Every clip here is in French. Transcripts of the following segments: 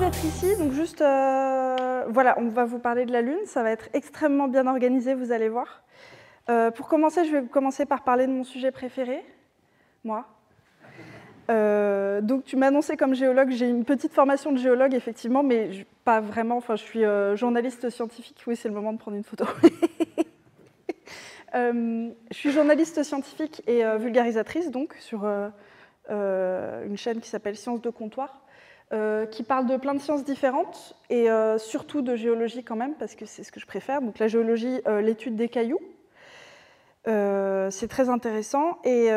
d'être ici. Donc juste, voilà, on va vous parler de la Lune. Ça va être extrêmement bien organisé, vous allez voir. Pour commencer, je vais commencer par parler de mon sujet préféré, moi. Donc tu m'as annoncé comme géologue, j'ai une petite formation de géologue, effectivement, mais pas vraiment. Enfin, je suis journaliste scientifique. Oui, c'est le moment de prendre une photo. Je suis journaliste scientifique et vulgarisatrice, donc, sur une chaîne qui s'appelle Sciences de comptoir, qui parle de plein de sciences différentes, et surtout de géologie quand même, parce que c'est ce que je préfère. Donc la géologie, l'étude des cailloux, c'est très intéressant. Et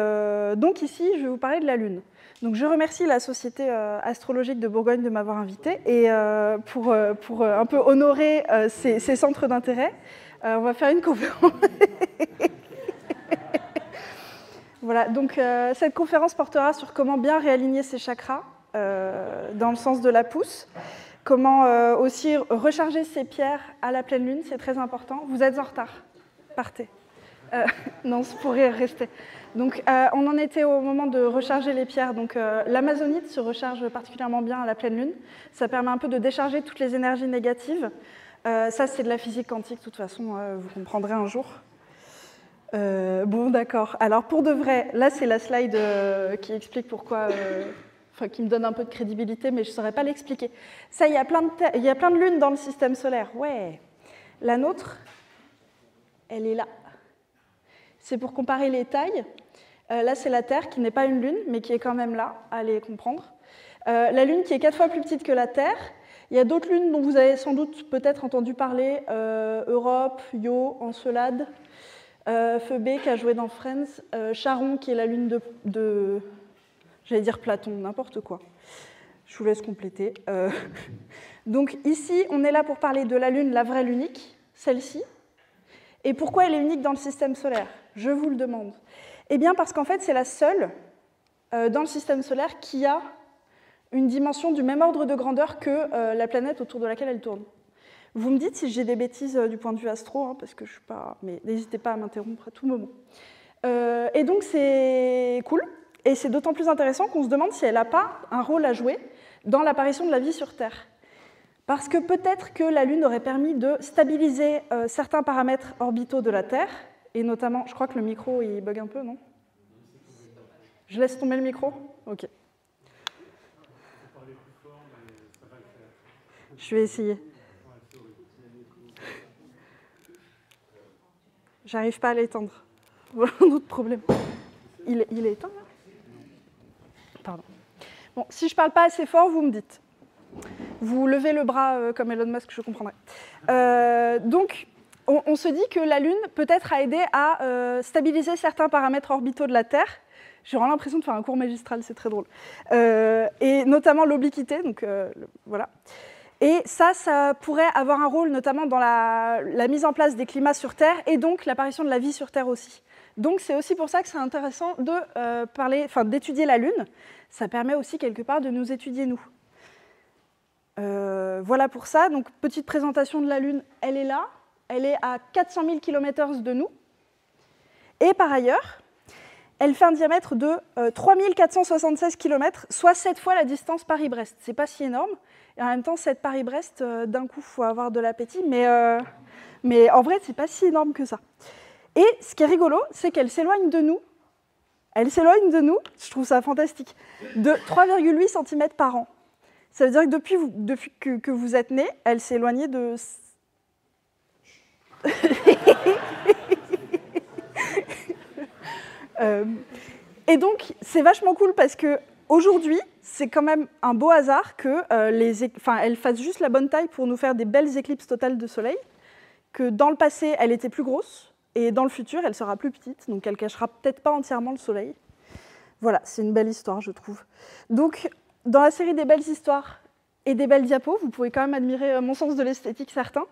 donc ici, je vais vous parler de la Lune. Donc je remercie la Société astrologique de Bourgogne de m'avoir invitée, et pour un peu honorer ces centres d'intérêt, on va faire une conférence. Voilà, donc cette conférence portera sur comment bien réaligner ses chakras dans le sens de la pousse, comment aussi recharger ses pierres à la pleine lune, c'est très important. Vous êtes en retard, partez. Non, vous pourrez rester. Donc on en était au moment de recharger les pierres. Donc l'amazonite se recharge particulièrement bien à la pleine lune. Ça permet un peu de décharger toutes les énergies négatives. Ça, c'est de la physique quantique, de toute façon, vous comprendrez un jour. Bon, d'accord. Alors, pour de vrai, là, c'est la slide qui explique pourquoi, qui me donne un peu de crédibilité, mais je ne saurais pas l'expliquer. Ça, il y a plein de lunes dans le système solaire. Ouais. La nôtre, elle est là. C'est pour comparer les tailles. Là, c'est la Terre, qui n'est pas une lune, mais qui est quand même là, allez comprendre. La Lune, qui est 4 fois plus petite que la Terre. Il y a d'autres lunes dont vous avez sans doute peut-être entendu parler. Europe, Io, Encelade. Phoebe qui a joué dans Friends, Charon qui est la lune de j'allais dire Platon, n'importe quoi. Je vous laisse compléter. Donc ici, on est là pour parler de la lune, la vraie l'unique, celle-ci. Et pourquoi elle est unique dans le système solaire? Je vous le demande. Eh bien parce qu'en fait, c'est la seule dans le système solaire qui a une dimension du même ordre de grandeur que la planète autour de laquelle elle tourne. Vous me dites si j'ai des bêtises du point de vue astro, hein, parce que je ne suis pas... Mais n'hésitez pas à m'interrompre à tout moment. Et donc c'est cool, et c'est d'autant plus intéressant qu'on se demande si elle n'a pas un rôle à jouer dans l'apparition de la vie sur Terre. Parce que peut-être que la Lune aurait permis de stabiliser certains paramètres orbitaux de la Terre, et notamment, je crois que le micro, il bug un peu, non? Je laisse tomber le micro? Ok. Je vais essayer. J'arrive pas à l'éteindre. Voilà un autre problème. Il est éteint, là? Pardon. Bon, si je parle pas assez fort, vous me dites. Vous levez le bras comme Elon Musk, je comprendrai. Donc, on se dit que la Lune peut-être a aidé à stabiliser certains paramètres orbitaux de la Terre. J'ai vraiment l'impression de faire un cours magistral, c'est très drôle. Et notamment l'obliquité, donc voilà. Et ça pourrait avoir un rôle notamment dans la mise en place des climats sur Terre et donc l'apparition de la vie sur Terre aussi. Donc c'est aussi pour ça que c'est intéressant de d'étudier la Lune. Ça permet aussi quelque part de nous étudier nous. Voilà pour ça. Donc petite présentation de la Lune, elle est là. Elle est à 400 000 km de nous. Et par ailleurs, elle fait un diamètre de 3476 km, soit 7 fois la distance Paris-Brest. C'est pas si énorme. Et en même temps, cette Paris-Brest, d'un coup, il faut avoir de l'appétit, mais en vrai, c'est pas si énorme que ça. Et ce qui est rigolo, c'est qu'elle s'éloigne de nous. Elle s'éloigne de nous, je trouve ça fantastique, de 3,8 cm par an. Ça veut dire que depuis que vous êtes né, elle s'est éloignée de... Et donc, c'est vachement cool parce qu'aujourd'hui, c'est quand même un beau hasard qu'elle fasse juste la bonne taille pour nous faire des belles éclipses totales de soleil, que dans le passé, elle était plus grosse, et dans le futur, elle sera plus petite, donc elle cachera peut-être pas entièrement le soleil. Voilà, c'est une belle histoire, je trouve. Donc, dans la série des belles histoires et des belles diapos, vous pouvez quand même admirer mon sens de l'esthétique certain.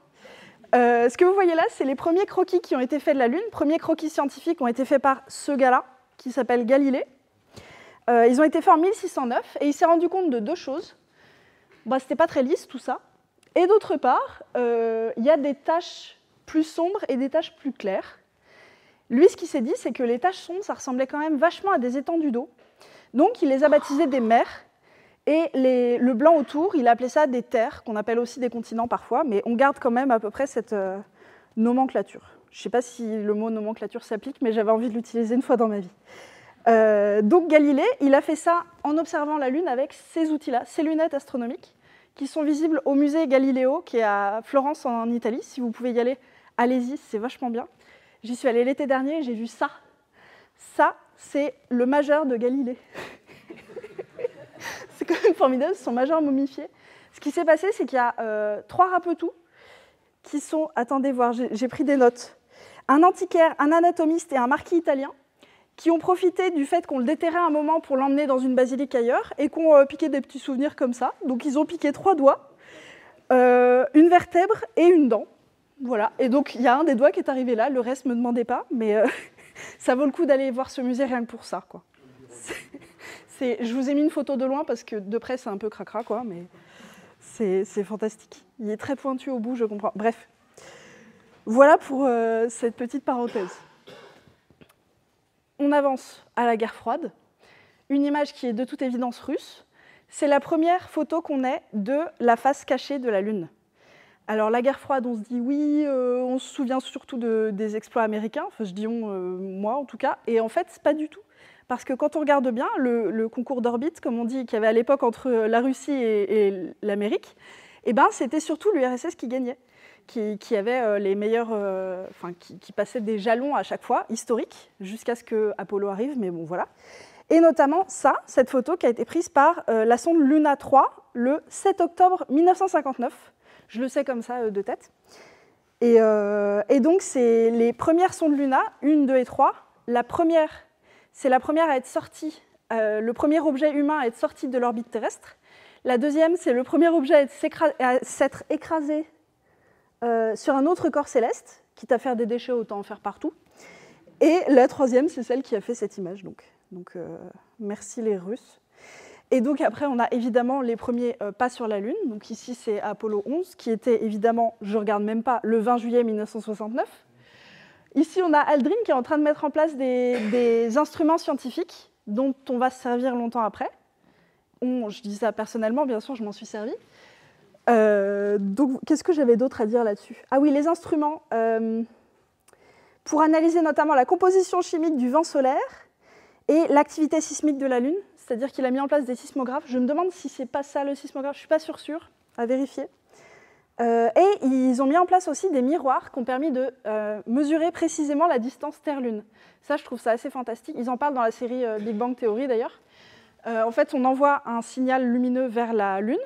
Ce que vous voyez là, c'est les premiers croquis qui ont été faits de la Lune. Les premiers croquis scientifiques ont été faits par ce gars-là, qui s'appelle Galilée. Ils ont été faits en 1609, et il s'est rendu compte de deux choses. C'était pas très lisse, tout ça. Et d'autre part, il y a des taches plus sombres et des taches plus claires. Lui, ce qu'il s'est dit, c'est que les taches sombres, ça ressemblait quand même vachement à des étendues d'eau. Donc, il les a baptisées des mers. Et le blanc autour, il appelait ça des terres, qu'on appelle aussi des continents parfois, mais on garde quand même à peu près cette nomenclature. Je ne sais pas si le mot nomenclature s'applique, mais j'avais envie de l'utiliser une fois dans ma vie. Donc Galilée, il a fait ça en observant la Lune avec ces outils-là, ces lunettes astronomiques, qui sont visibles au musée Galileo, qui est à Florence en Italie. Si vous pouvez y aller, allez-y, c'est vachement bien. J'y suis allée l'été dernier et j'ai vu ça. Ça, c'est le majeur de Galilée. C'est quand même formidable, son majeur momifié. Ce qui s'est passé, c'est qu'il y a 3 rapetous qui sont... Attendez voir, j'ai pris des notes. Un antiquaire, un anatomiste et un marquis italien qui ont profité du fait qu'on le déterrait un moment pour l'emmener dans une basilique ailleurs et qui ont piqué des petits souvenirs comme ça. Donc ils ont piqué 3 doigts, une vertèbre et une dent. Voilà. Et donc il y a un des doigts qui est arrivé là, le reste ne me demandez pas, mais ça vaut le coup d'aller voir ce musée rien que pour ça, quoi. Je vous ai mis une photo de loin parce que de près c'est un peu cracra, quoi, mais c'est fantastique. Il est très pointu au bout, je comprends. Bref, voilà pour cette petite parenthèse. On avance à la guerre froide. Une image qui est de toute évidence russe. C'est la première photo qu'on ait de la face cachée de la Lune. Alors la guerre froide, on se dit oui, on se souvient surtout des exploits américains, enfin je dis on, moi en tout cas, et en fait pas du tout. Parce que quand on regarde bien, le concours d'orbite, comme on dit, qu'il y avait à l'époque entre la Russie et l'Amérique, eh ben, c'était surtout l'URSS qui gagnait, qui avait les meilleurs, qui passait des jalons à chaque fois, historiques, jusqu'à ce que Apollo arrive, mais bon voilà. Et notamment cette photo qui a été prise par la sonde Luna 3 le 7 octobre 1959. Je le sais comme ça de tête. Et donc, c'est les premières sondes Luna, 1, 2 et 3. C'est la première à être sortie, le premier objet humain à être sorti de l'orbite terrestre. La deuxième, c'est le premier objet à s'être écrasé sur un autre corps céleste, quitte à faire des déchets, autant en faire partout. Et la troisième, c'est celle qui a fait cette image. Donc merci les Russes. Et donc après, on a évidemment les premiers pas sur la Lune. Donc ici, c'est Apollo 11, qui était évidemment, je ne regarde même pas, le 20 juillet 1969. Ici, on a Aldrin qui est en train de mettre en place des instruments scientifiques dont on va se servir longtemps après. Je dis ça personnellement, bien sûr, je m'en suis servi. Donc, qu'est-ce que j'avais d'autre à dire là-dessus? Ah oui, les instruments, pour analyser notamment la composition chimique du vent solaire et l'activité sismique de la Lune, c'est-à-dire qu'il a mis en place des sismographes. Je me demande si c'est pas ça le sismographe, je ne suis pas sûre, à vérifier. Et ils ont mis en place aussi des miroirs qui ont permis de mesurer précisément la distance Terre-Lune. Ça, je trouve ça assez fantastique. Ils en parlent dans la série Big Bang Theory, d'ailleurs. En fait, on envoie un signal lumineux vers la Lune,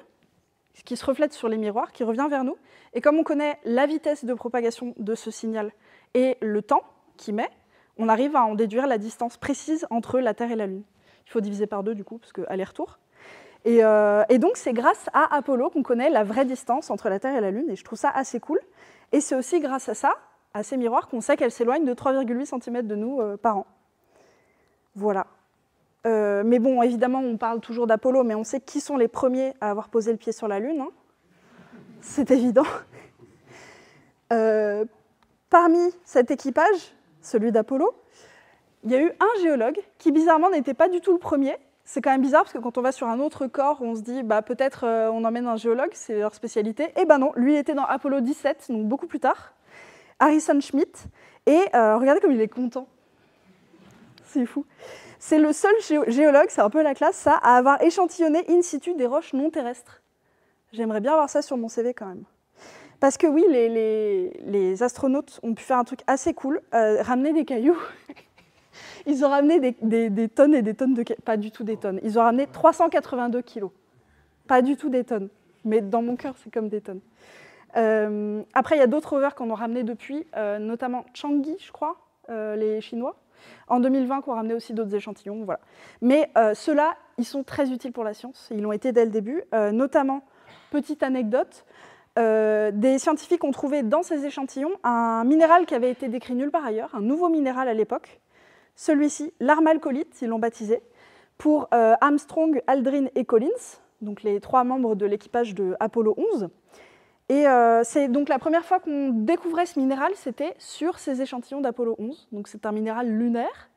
qui se reflète sur les miroirs, qui revient vers nous. Et comme on connaît la vitesse de propagation de ce signal et le temps qu'il met, on arrive à en déduire la distance précise entre la Terre et la Lune. Il faut diviser par 2, du coup, parce que aller-retour. Et donc, c'est grâce à Apollo qu'on connaît la vraie distance entre la Terre et la Lune, et je trouve ça assez cool. Et c'est aussi grâce à ça, à ces miroirs, qu'on sait qu'elles s'éloignent de 3,8 cm de nous par an. Voilà. Mais bon, évidemment, on parle toujours d'Apollo, mais on sait qui sont les premiers à avoir posé le pied sur la Lune. Hein. C'est évident. Parmi cet équipage, celui d'Apollo, il y a eu un géologue qui, bizarrement, n'était pas du tout le premier. C'est quand même bizarre parce que quand on va sur un autre corps, on se dit peut-être on emmène un géologue, c'est leur spécialité. Et non, lui était dans Apollo 17, donc beaucoup plus tard, Harrison Schmitt. Et regardez comme il est content. C'est fou. C'est le seul géologue, c'est un peu la classe, ça, à avoir échantillonné in situ des roches non terrestres. J'aimerais bien avoir ça sur mon CV quand même. Parce que oui, les astronautes ont pu faire un truc assez cool, ramener des cailloux. Ils ont ramené des tonnes et des tonnes de... Pas du tout des tonnes. Ils ont ramené 382 kilos. Pas du tout des tonnes. Mais dans mon cœur, c'est comme des tonnes. Après, il y a d'autres rovers qu'on a ramenés depuis, notamment Chang'e, je crois, les Chinois. En 2020, qu'on a ramené aussi d'autres échantillons. Voilà. Mais ceux-là, ils sont très utiles pour la science. Ils l'ont été dès le début. Notamment, petite anecdote, des scientifiques ont trouvé dans ces échantillons un minéral qui avait été décrit nulle part ailleurs, un nouveau minéral à l'époque. Celui-ci, l'armalcolite, ils l'ont baptisé, pour Armstrong, Aldrin et Collins, donc les 3 membres de l'équipage de Apollo 11. Et c'est donc la première fois qu'on découvrait ce minéral, c'était sur ces échantillons d'Apollo 11. Donc c'est un minéral lunaire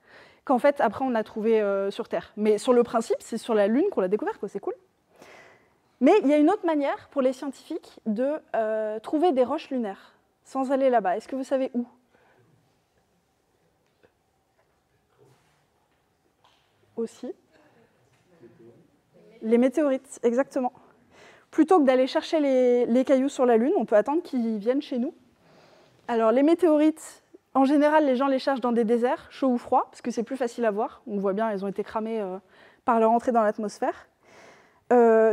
qu'en fait, après, on a trouvé sur Terre. Mais sur le principe, c'est sur la Lune qu'on l'a découvert, quoi, c'est cool. Mais il y a une autre manière pour les scientifiques de trouver des roches lunaires, sans aller là-bas. Est-ce que vous savez où? Aussi. Les météorites, exactement. Plutôt que d'aller chercher les cailloux sur la Lune, on peut attendre qu'ils viennent chez nous. Alors les météorites, en général, les gens les cherchent dans des déserts, chauds ou froids, parce que c'est plus facile à voir. On voit bien, elles ont été cramées par leur entrée dans l'atmosphère.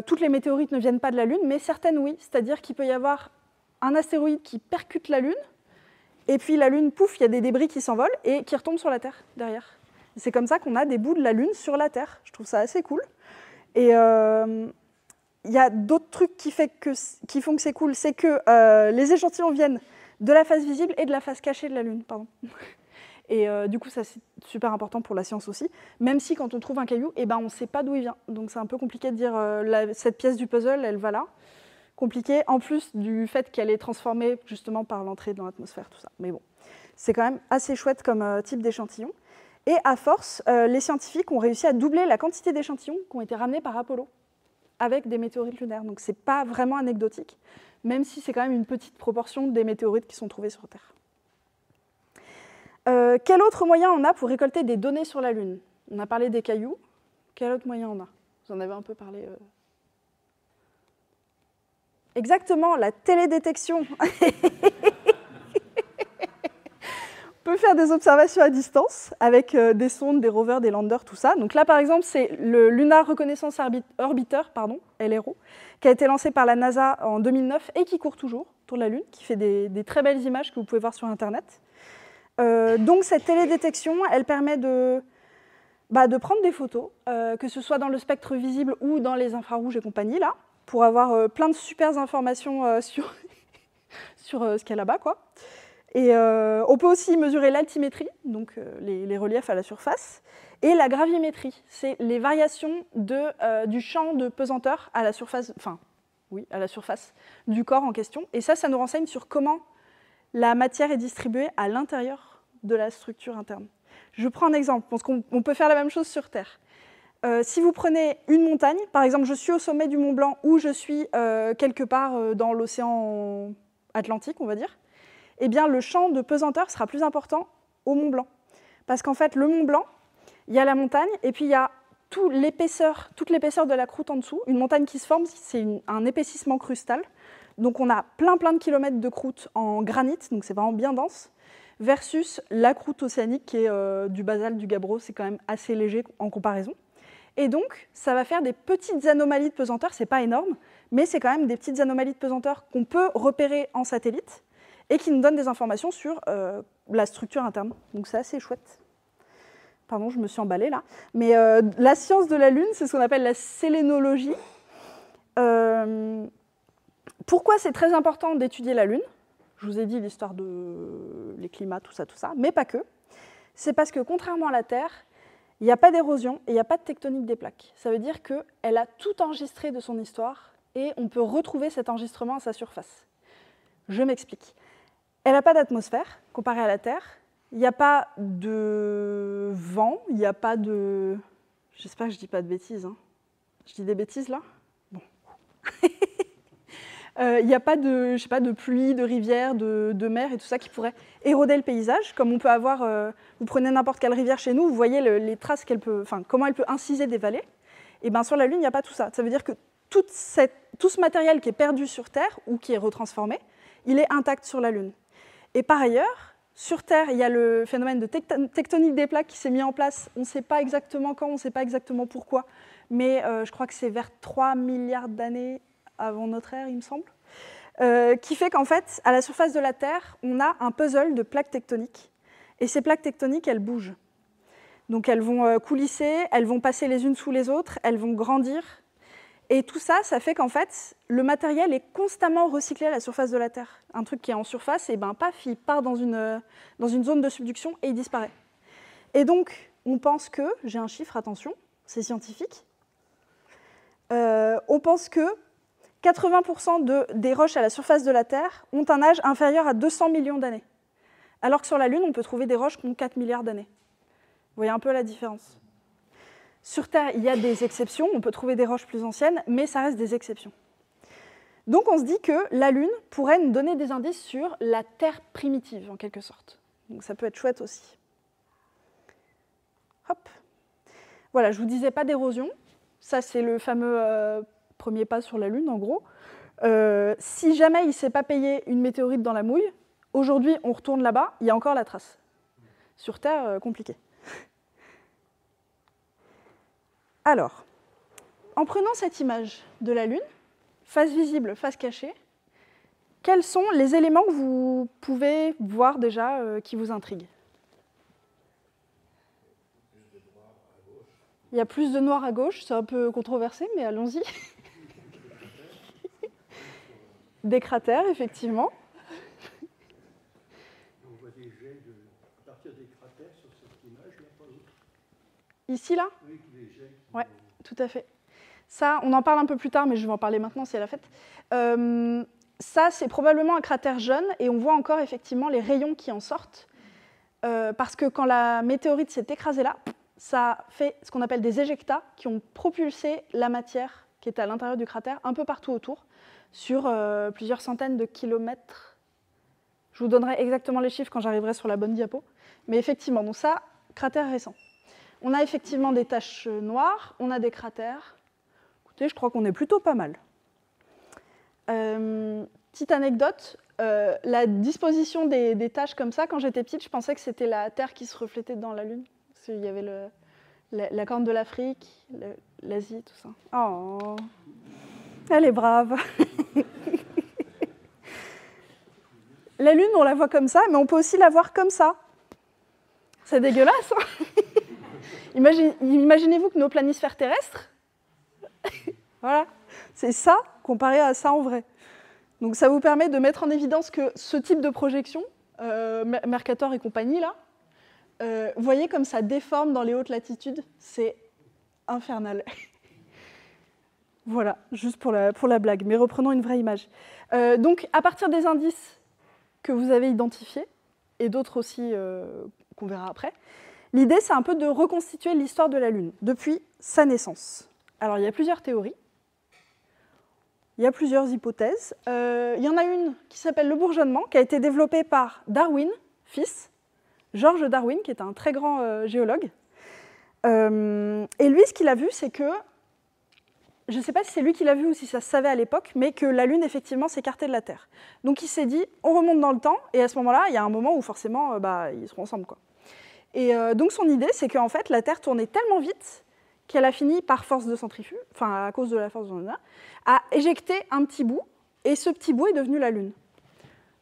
Toutes les météorites ne viennent pas de la Lune, mais certaines oui. C'est-à-dire qu'il peut y avoir un astéroïde qui percute la Lune, et puis la Lune, pouf, il y a des débris qui s'envolent et qui retombent sur la Terre derrière. C'est comme ça qu'on a des bouts de la Lune sur la Terre. Je trouve ça assez cool. Et il y a d'autres trucs qui font que c'est cool, c'est que les échantillons viennent de la face visible et de la face cachée de la Lune. Pardon. Et du coup, ça c'est super important pour la science aussi, même si quand on trouve un caillou, eh ben, on ne sait pas d'où il vient. Donc c'est un peu compliqué de dire cette pièce du puzzle, elle va là. Compliqué, en plus du fait qu'elle est transformée justement par l'entrée dans l'atmosphère, tout ça. Mais bon, c'est quand même assez chouette comme type d'échantillon. Et à force, les scientifiques ont réussi à doubler la quantité d'échantillons qui ont été ramenés par Apollo avec des météorites lunaires. Donc ce n'est pas vraiment anecdotique, même si c'est quand même une petite proportion des météorites qui sont trouvées sur Terre. Quel autre moyen on a pour récolter des données sur la Lune? On a parlé des cailloux. Quel autre moyen on a? Vous en avez un peu parlé. Exactement, la télédétection. On peut faire des observations à distance avec des sondes, des rovers, des landers, tout ça. Donc là, par exemple, c'est le Lunar Reconnaissance Orbiter, LRO, qui a été lancé par la NASA en 2009 et qui court toujours autour de la Lune, qui fait des très belles images que vous pouvez voir sur Internet. Donc cette télédétection, elle permet de prendre des photos, que ce soit dans le spectre visible ou dans les infrarouges et compagnie, là, pour avoir plein de super informations sur ce qu'il y a là-bas, quoi. Et on peut aussi mesurer l'altimétrie, donc les reliefs à la surface, et la gravimétrie, c'est les variations du champ de pesanteur à la surface, à la surface du corps en question. Et ça nous renseigne sur comment la matière est distribuée à l'intérieur de la structure interne. Je prends un exemple, parce qu'on peut faire la même chose sur Terre. Si vous prenez une montagne, par exemple, je suis au sommet du Mont Blanc ou je suis quelque part dans l'océan Atlantique, on va dire, eh bien, le champ de pesanteur sera plus important au Mont Blanc. Parce qu'en fait, le Mont Blanc, il y a la montagne et puis il y a toute l'épaisseur de la croûte en dessous. Une montagne qui se forme, c'est un épaississement crustal. Donc on a plein de kilomètres de croûte en granit, donc c'est vraiment bien dense, versus la croûte océanique qui est du basalte, du gabbro, c'est quand même assez léger en comparaison. Et donc, ça va faire des petites anomalies de pesanteur, c'est pas énorme, mais c'est quand même des petites anomalies de pesanteur qu'on peut repérer en satellite et qui nous donnent des informations sur la structure interne. Donc c'est assez chouette. Pardon, je me suis emballée là. Mais la science de la Lune, c'est ce qu'on appelle la sélénologie. Pourquoi c'est très important d'étudier la Lune? Je vous ai dit l'histoire de les climats, tout ça, mais pas que. C'est parce que contrairement à la Terre, il n'y a pas d'érosion et il n'y a pas de tectonique des plaques. Ça veut dire qu'elle a tout enregistré de son histoire et on peut retrouver cet enregistrement à sa surface. Je m'explique. Elle n'a pas d'atmosphère, comparée à la Terre. Il n'y a pas de vent, il n'y a pas de... J'espère que je ne dis pas de bêtises. Hein. Je dis des bêtises, là? Bon. Il n'y a pas de pluie, de rivière, de mer et tout ça qui pourrait éroder le paysage, comme on peut avoir... vous prenez n'importe quelle rivière chez nous, vous voyez les traces qu'elle peut... Enfin, comment elle peut inciser des vallées. Et bien sur la Lune, il n'y a pas tout ça. Ça veut dire que tout ce matériel qui est perdu sur Terre, ou qui est retransformé, il est intact sur la Lune. Et par ailleurs, sur Terre, il y a le phénomène de tectonique des plaques qui s'est mis en place. On ne sait pas exactement quand, on ne sait pas exactement pourquoi, mais je crois que c'est vers 3 milliards d'années avant notre ère, il me semble, qui fait qu'en fait, à la surface de la Terre, on a un puzzle de plaques tectoniques. Et ces plaques tectoniques, elles bougent. Donc elles vont coulisser, elles vont passer les unes sous les autres, elles vont grandir. Et tout ça, ça fait qu'en fait, le matériel est constamment recyclé à la surface de la Terre. Un truc qui est en surface, et ben paf, il part dans une zone de subduction et il disparaît. Et donc, on pense que, j'ai un chiffre, attention, c'est scientifique, on pense que 80% des roches à la surface de la Terre ont un âge inférieur à 200 millions d'années. Alors que sur la Lune, on peut trouver des roches qui ont 4 milliards d'années. Vous voyez un peu la différence. Sur Terre, il y a des exceptions, on peut trouver des roches plus anciennes, mais ça reste des exceptions. Donc on se dit que la Lune pourrait nous donner des indices sur la Terre primitive, en quelque sorte. Donc ça peut être chouette aussi. Hop. Voilà, je ne vous disais pas d'érosion. Ça, c'est le fameux premier pas sur la Lune, en gros. Si jamais il ne s'est pas payé une météorite dans la mouille, aujourd'hui, on retourne là-bas, il y a encore la trace. Sur Terre, compliqué. Alors, en prenant cette image de la Lune, face visible, face cachée, quels sont les éléments que vous pouvez voir déjà qui vous intriguent? Il y a plus de noir à gauche, c'est un peu controversé, mais allons-y. Des cratères, effectivement. On voit des jets à partir des cratères sur cette image, là, pas l'autre. Ici, là? Oui, des jets. Oui, tout à fait. Ça, on en parle un peu plus tard, mais je vais en parler maintenant si elle a fait. Ça, c'est probablement un cratère jeune, et on voit encore effectivement les rayons qui en sortent, parce que quand la météorite s'est écrasée là, ça fait ce qu'on appelle des éjectats qui ont propulsé la matière qui était à l'intérieur du cratère un peu partout autour, sur plusieurs centaines de kilomètres. Je vous donnerai exactement les chiffres quand j'arriverai sur la bonne diapo. Mais effectivement, donc ça, cratère récent. On a effectivement des taches noires, on a des cratères. Écoutez, je crois qu'on est plutôt pas mal. Petite anecdote, la disposition des taches comme ça, quand j'étais petite, je pensais que c'était la Terre qui se reflétait dans la Lune. Parce qu'il y avait la corne de l'Afrique, l'Asie, tout ça. Oh, elle est brave. La Lune, on la voit comme ça, mais on peut aussi la voir comme ça. C'est dégueulasse. Imaginez-vous que nos planisphères terrestres, voilà, c'est ça comparé à ça en vrai. Donc ça vous permet de mettre en évidence que ce type de projection, Mercator et compagnie, là, vous voyez comme ça déforme dans les hautes latitudes, c'est infernal. Voilà, juste pour la blague, mais reprenons une vraie image. Donc à partir des indices que vous avez identifiés, et d'autres aussi qu'on verra après, l'idée c'est un peu de reconstituer l'histoire de la Lune depuis sa naissance. Alors il y a plusieurs théories, il y a plusieurs hypothèses. Il y en a une qui s'appelle le bourgeonnement, qui a été développée par Darwin, fils, George Darwin, qui est un très grand géologue. Et lui, ce qu'il a vu, c'est que, je ne sais pas si c'est lui qui l'a vu ou si ça se savait à l'époque, mais que la Lune, effectivement, s'écartait de la Terre. Donc il s'est dit, on remonte dans le temps, et à ce moment-là, il y a un moment où forcément, ils seront ensemble, quoi. Et donc son idée, c'est qu'en fait, la Terre tournait tellement vite qu'elle a fini par force de centrifuge, enfin à cause de la force de Newton, à éjecter un petit bout, et ce petit bout est devenu la Lune.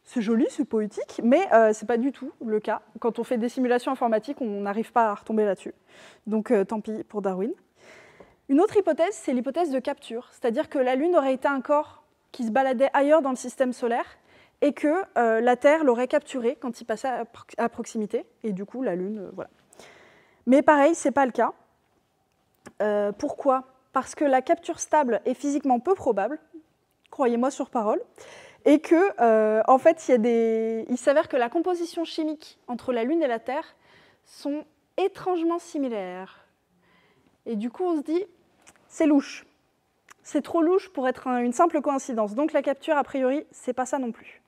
C'est joli, c'est poétique, mais ce n'est pas du tout le cas. Quand on fait des simulations informatiques, on n'arrive pas à retomber là-dessus. Donc tant pis pour Darwin. Une autre hypothèse, c'est l'hypothèse de capture, c'est-à-dire que la Lune aurait été un corps qui se baladait ailleurs dans le système solaire et que la Terre l'aurait capturé quand il passait à proximité, et du coup la Lune, voilà. Mais pareil, ce n'est pas le cas. Pourquoi ? Parce que la capture stable est physiquement peu probable, croyez-moi sur parole, et que, en fait, il s'avère que la composition chimique entre la Lune et la Terre sont étrangement similaires. Et du coup, on se dit, c'est louche. C'est trop louche pour être une simple coïncidence. Donc la capture, a priori, c'est pas ça non plus.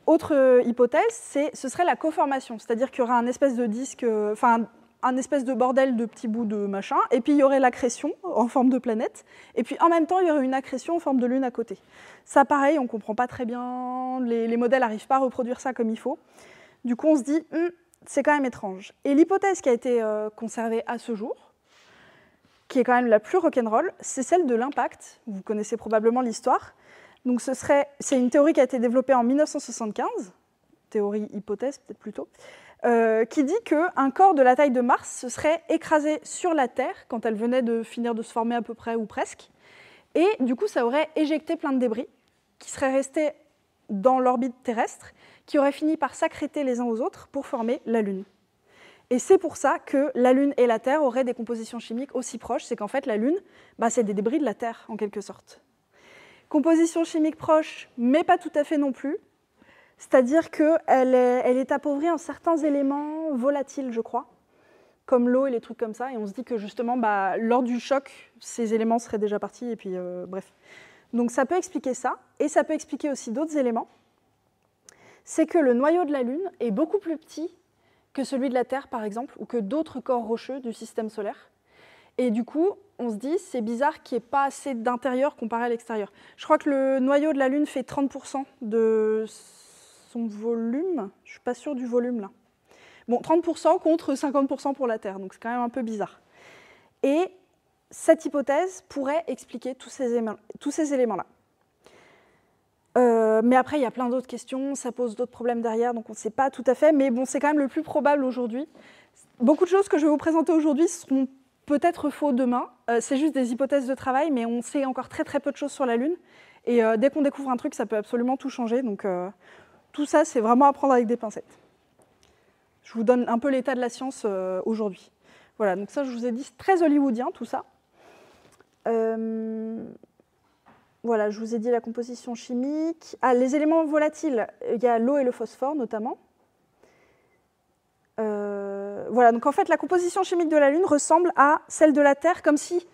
Autre hypothèse, ce serait la coformation, c'est-à-dire qu'il y aura un espèce de disque, enfin un espèce de bordel de petits bouts de machin, et puis il y aurait l'accrétion en forme de planète, et puis en même temps il y aurait une accrétion en forme de lune à côté. Ça pareil, on ne comprend pas très bien, les modèles n'arrivent pas à reproduire ça comme il faut. Du coup on se dit, c'est quand même étrange. Et l'hypothèse qui a été conservée à ce jour, qui est quand même la plus rock'n'roll, c'est celle de l'impact. Vous connaissez probablement l'histoire. Donc c'est une théorie qui a été développée en 1975, théorie hypothèse peut-être plutôt, qui dit qu'un corps de la taille de Mars se serait écrasé sur la Terre quand elle venait de finir de se former à peu près ou presque, et du coup ça aurait éjecté plein de débris qui seraient restés dans l'orbite terrestre, qui auraient fini par s'accréter les uns aux autres pour former la Lune. Et c'est pour ça que la Lune et la Terre auraient des compositions chimiques aussi proches, c'est qu'en fait la Lune, c'est des débris de la Terre en quelque sorte. Composition chimique proche, mais pas tout à fait non plus. C'est-à-dire qu'elle est appauvrie en certains éléments volatiles, je crois. comme l'eau et les trucs comme ça, et on se dit que justement, lors du choc, ces éléments seraient déjà partis, et puis bref. Donc ça peut expliquer ça, et ça peut expliquer aussi d'autres éléments. C'est que le noyau de la Lune est beaucoup plus petit que celui de la Terre, par exemple, ou que d'autres corps rocheux du système solaire. Et du coup, on se dit, c'est bizarre qu'il n'y ait pas assez d'intérieur comparé à l'extérieur. Je crois que le noyau de la Lune fait 30% de son volume. Je ne suis pas sûre du volume, là. Bon, 30% contre 50% pour la Terre, donc c'est quand même un peu bizarre. Et cette hypothèse pourrait expliquer tous ces éléments-là. Mais après, il y a plein d'autres questions, ça pose d'autres problèmes derrière, donc on ne sait pas tout à fait, mais bon, c'est quand même le plus probable aujourd'hui. Beaucoup de choses que je vais vous présenter aujourd'hui seront peut-être faux demain. C'est juste des hypothèses de travail, mais on sait encore très très peu de choses sur la Lune. Et dès qu'on découvre un truc, ça peut absolument tout changer. Donc tout ça, c'est vraiment à prendre avec des pincettes. Je vous donne un peu l'état de la science aujourd'hui. Voilà, donc ça, je vous ai dit, c'est très hollywoodien tout ça. Voilà, je vous ai dit la composition chimique. Ah, les éléments volatiles, il y a l'eau et le phosphore notamment. Voilà, donc en fait, la composition chimique de la Lune ressemble à celle de la Terre, comme si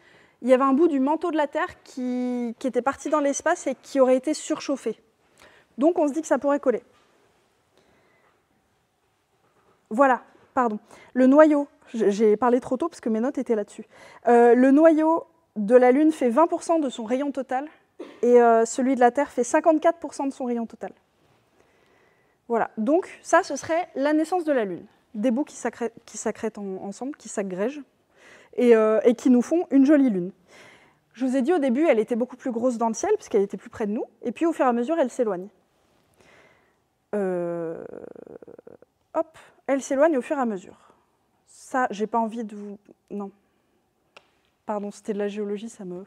il y avait un bout du manteau de la Terre qui était parti dans l'espace et qui aurait été surchauffé. Donc on se dit que ça pourrait coller. Voilà, pardon. Le noyau, j'ai parlé trop tôt parce que mes notes étaient là-dessus. Le noyau de la Lune fait 20% de son rayon total et celui de la Terre fait 54% de son rayon total. Voilà, donc ça, ce serait la naissance de la Lune. Des bouts qui s'accrètent ensemble, qui s'agrègent, et qui nous font une jolie Lune. Je vous ai dit au début, elle était beaucoup plus grosse dans le ciel, puisqu'elle était plus près de nous, et puis au fur et à mesure, elle s'éloigne. Hop, elle s'éloigne au fur et à mesure. Ça, j'ai pas envie de vous... Non. Pardon, c'était de la géologie, ça me...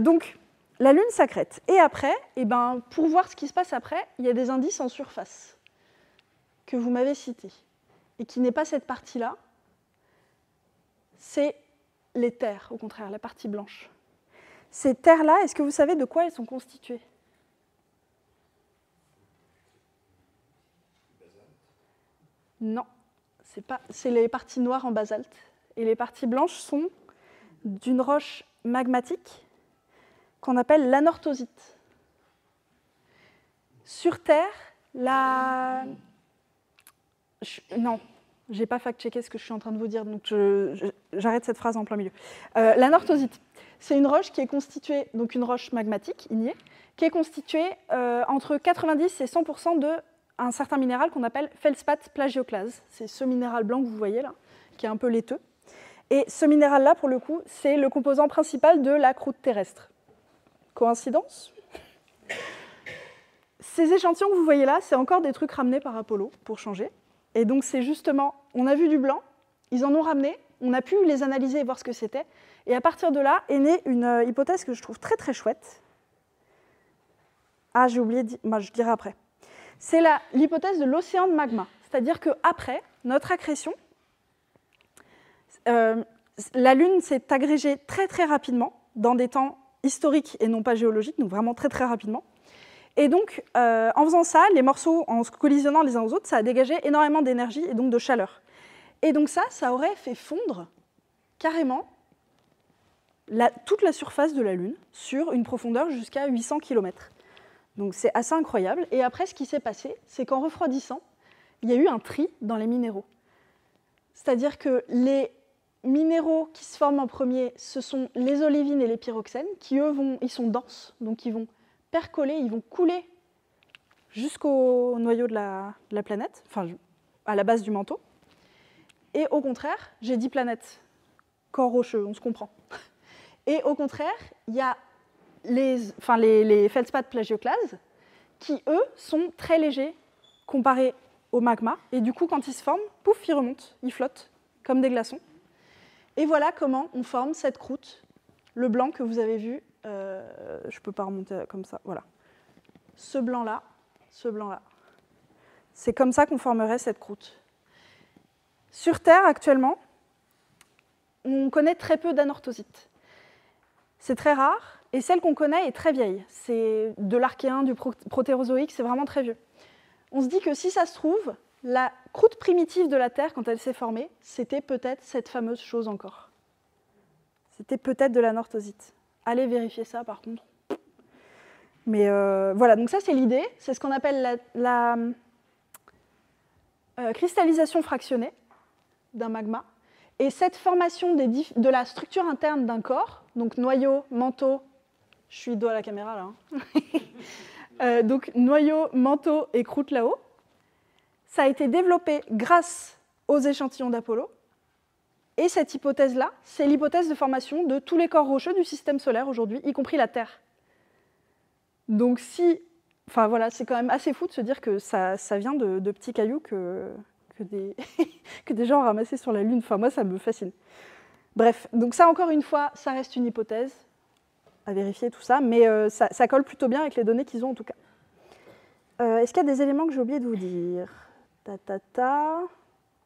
Donc, la Lune s'accrète. Et après, pour voir ce qui se passe après, il y a des indices en surface que vous m'avez cités. Et qui n'est pas cette partie-là, c'est les terres, au contraire, la partie blanche. Ces terres-là, est-ce que vous savez de quoi elles sont constituées? Non, c'est les parties noires en basalte. Et les parties blanches sont d'une roche magmatique qu'on appelle l'anorthosite. Sur Terre, non, je n'ai pas fact-checké ce que je suis en train de vous dire, donc j'arrête cette phrase en plein milieu. L'anorthosite, c'est une roche qui est constituée, donc une roche magmatique, ignée, qui est constituée entre 90 et 100% d'un certain minéral qu'on appelle feldspath plagioclase. C'est ce minéral blanc que vous voyez là, qui est un peu laiteux. Et ce minéral-là, pour le coup, c'est le composant principal de la croûte terrestre. Coïncidence? Ces échantillons que vous voyez là, c'est encore des trucs ramenés par Apollo, pour changer. Et donc c'est justement, on a vu du blanc, ils en ont ramené, on a pu les analyser et voir ce que c'était. Et à partir de là est née une hypothèse que je trouve très très chouette. Ah, j'ai oublié, je dirai après. C'est l'hypothèse de l'océan de magma. C'est-à-dire qu'après notre accrétion, la Lune s'est agrégée très très rapidement, dans des temps historiques et non pas géologiques, donc vraiment très très rapidement. Et donc, en faisant ça, les morceaux, en se collisionnant les uns aux autres, ça a dégagé énormément d'énergie et donc de chaleur. Et donc ça aurait fait fondre carrément toute la surface de la Lune sur une profondeur jusqu'à 800 km. Donc c'est assez incroyable. Et après, ce qui s'est passé, c'est qu'en refroidissant, il y a eu un tri dans les minéraux. C'est-à-dire que les minéraux qui se forment en premier, ce sont les olivines et les pyroxènes, qui eux, ils sont denses, donc ils vont percoler, ils vont couler jusqu'au noyau de la planète, enfin à la base du manteau. Et au contraire, j'ai dit planète, corps rocheux, on se comprend. Et au contraire, il y a les feldspath plagioclase qui, eux, sont très légers comparés au magma. Et du coup, quand ils se forment, pouf, ils remontent, ils flottent comme des glaçons. Et voilà comment on forme cette croûte, le blanc que vous avez vu. Je ne peux pas remonter comme ça, voilà. Ce blanc-là. C'est comme ça qu'on formerait cette croûte. Sur Terre, actuellement, on connaît très peu d'anorthosite. C'est très rare, et celle qu'on connaît est très vieille. C'est de l'archéen, du protérozoïque, c'est vraiment très vieux. On se dit que si ça se trouve, la croûte primitive de la Terre, quand elle s'est formée, c'était peut-être cette fameuse chose encore. C'était peut-être de l'anorthosite. Allez vérifier ça, par contre. Mais voilà, donc ça, c'est l'idée. C'est ce qu'on appelle la cristallisation fractionnée d'un magma. Et cette formation de la structure interne d'un corps, donc noyau, manteau, je suis dos à la caméra là, hein. Donc noyau, manteau et croûte là-haut, ça a été développé grâce aux échantillons d'Apollo. Et cette hypothèse-là, c'est l'hypothèse de formation de tous les corps rocheux du système solaire aujourd'hui, y compris la Terre. Donc enfin voilà, c'est quand même assez fou de se dire que ça vient de petits cailloux que des gens ont ramassés sur la Lune. Enfin moi, ça me fascine. Bref, donc ça encore une fois, ça reste une hypothèse à vérifier tout ça, mais ça colle plutôt bien avec les données qu'ils ont en tout cas. Est-ce qu'il y a des éléments que j'ai oublié de vous dire ?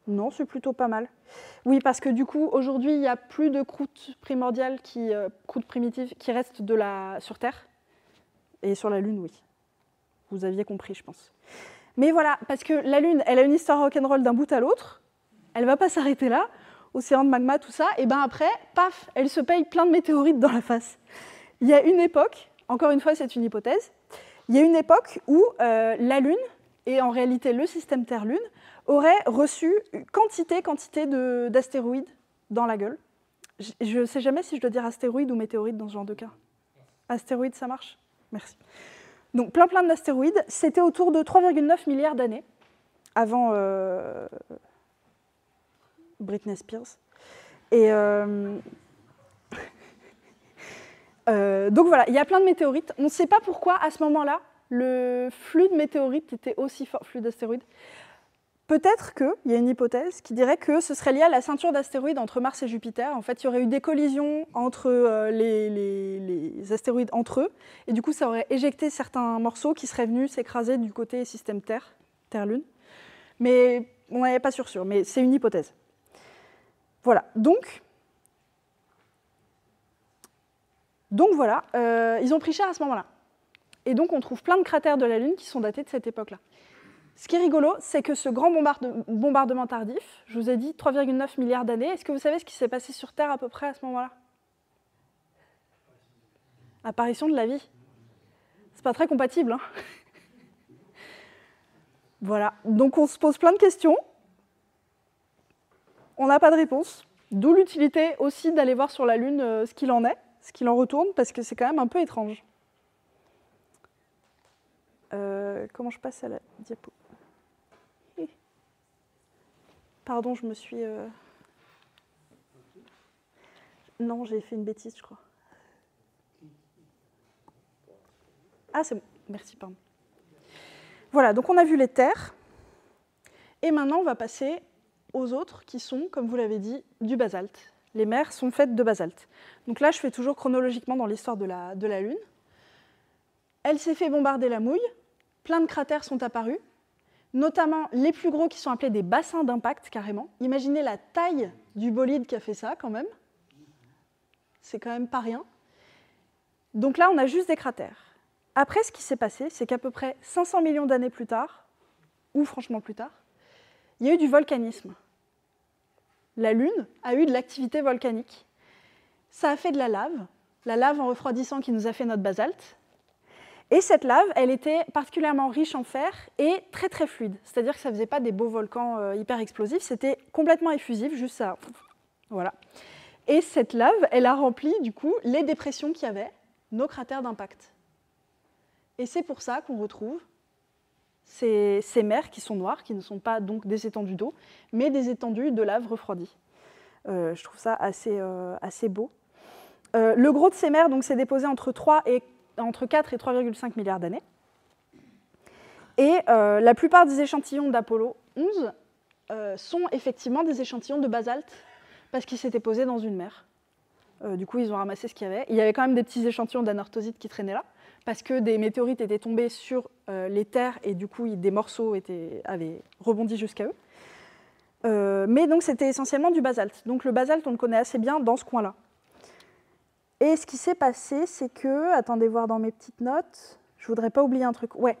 Non, c'est plutôt pas mal. Oui, parce que du coup, aujourd'hui, il n'y a plus de croûte primordiale, croûte primitive, qui reste sur Terre. Et sur la Lune, oui. Vous aviez compris, je pense. Mais voilà, parce que la Lune, elle a une histoire rock'n'roll d'un bout à l'autre. Elle ne va pas s'arrêter là, océan de magma, tout ça. Et bien après, paf, elle se paye plein de météorites dans la face. Il y a une époque, encore une fois, c'est une hypothèse, il y a une époque où la Lune, et en réalité le système Terre-Lune, aurait reçu quantité d'astéroïdes dans la gueule. Je ne sais jamais si je dois dire astéroïde ou météorite dans ce genre de cas. Astéroïde, ça marche ? Merci. Donc plein d'astéroïdes. C'était autour de 3,9 milliards d'années avant Britney Spears. Et donc voilà, il y a plein de météorites. On ne sait pas pourquoi à ce moment-là, le flux de météorites était aussi fort, flux d'astéroïdes. Peut-être qu'il y a une hypothèse qui dirait que ce serait lié à la ceinture d'astéroïdes entre Mars et Jupiter. En fait, il y aurait eu des collisions entre les astéroïdes entre eux, et du coup, ça aurait éjecté certains morceaux qui seraient venus s'écraser du côté système Terre, Terre-Lune. Mais on n'est pas sûr, mais c'est une hypothèse. Voilà, donc voilà, ils ont pris cher à ce moment-là. Et donc, on trouve plein de cratères de la Lune qui sont datés de cette époque-là. Ce qui est rigolo, c'est que ce grand bombardement tardif, je vous ai dit 3,9 milliards d'années, est-ce que vous savez ce qui s'est passé sur Terre à peu près à ce moment-là ? Apparition de la vie. C'est pas très compatible, hein ? Voilà, donc on se pose plein de questions. On n'a pas de réponse. D'où l'utilité aussi d'aller voir sur la Lune ce qu'il en est, ce qu'il en retourne, parce que c'est quand même un peu étrange. Comment je passe à la diapo ? Pardon, je me suis... Non, j'ai fait une bêtise, je crois. Ah, c'est bon. Merci, pardon. Voilà, donc on a vu les terres. Et maintenant, on va passer aux autres qui sont, comme vous l'avez dit, du basalte. Les mers sont faites de basalte. Donc là, je fais toujours chronologiquement dans l'histoire de la Lune. Elle s'est fait bombarder la mouille. Plein de cratères sont apparus. Notamment les plus gros qui sont appelés des bassins d'impact, carrément. Imaginez la taille du bolide qui a fait ça, quand même. C'est quand même pas rien. Donc là, on a juste des cratères. Après, ce qui s'est passé, c'est qu'à peu près 500 millions d'années plus tard, ou franchement plus tard, il y a eu du volcanisme. La Lune a eu de l'activité volcanique. Ça a fait de la lave en refroidissant qui nous a fait notre basalte. Et cette lave, elle était particulièrement riche en fer et très très fluide. C'est-à-dire que ça ne faisait pas des beaux volcans hyper explosifs, c'était complètement effusif, juste ça. Voilà. Et cette lave, elle a rempli du coup les dépressions qu'il y avait, nos cratères d'impact. Et c'est pour ça qu'on retrouve ces mers qui sont noires, qui ne sont pas donc des étendues d'eau, mais des étendues de lave refroidie. Je trouve ça assez beau. Le gros de ces mers s'est déposé entre 4 et 3,5 milliards d'années. Et la plupart des échantillons d'Apollo 11 sont effectivement des échantillons de basalte, parce qu'ils s'étaient posés dans une mer. Du coup, ils ont ramassé ce qu'il y avait. Il y avait quand même des petits échantillons d'anorthosite qui traînaient là, parce que des météorites étaient tombés sur les terres, et du coup, des morceaux avaient rebondi jusqu'à eux. Mais donc, c'était essentiellement du basalte. Donc le basalte, on le connaît assez bien dans ce coin-là. Et ce qui s'est passé, c'est que, attendez voir dans mes petites notes, je ne voudrais pas oublier un truc. Ouais.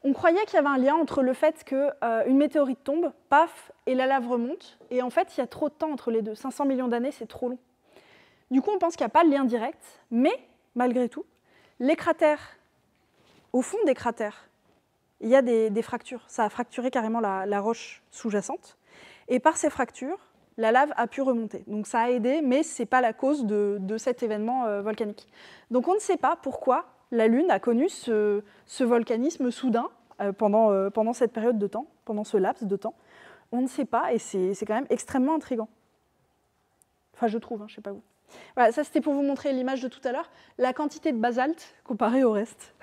On croyait qu'il y avait un lien entre le fait qu'une météorite tombe, paf, et la lave remonte. Et en fait, il y a trop de temps entre les deux. 500 millions d'années, c'est trop long. Du coup, on pense qu'il n'y a pas de lien direct, mais malgré tout, les cratères, au fond des cratères, il y a des fractures. Ça a fracturé carrément la roche sous-jacente. Et par ces fractures, la lave a pu remonter. Donc ça a aidé, mais ce n'est pas la cause de cet événement volcanique. Donc on ne sait pas pourquoi la Lune a connu ce volcanisme soudain pendant cette période de temps, pendant ce laps de temps. On ne sait pas, et c'est quand même extrêmement intriguant. Enfin, je trouve, je ne sais pas vous. Voilà, ça c'était pour vous montrer l'image de tout à l'heure, la quantité de basalte comparée au reste.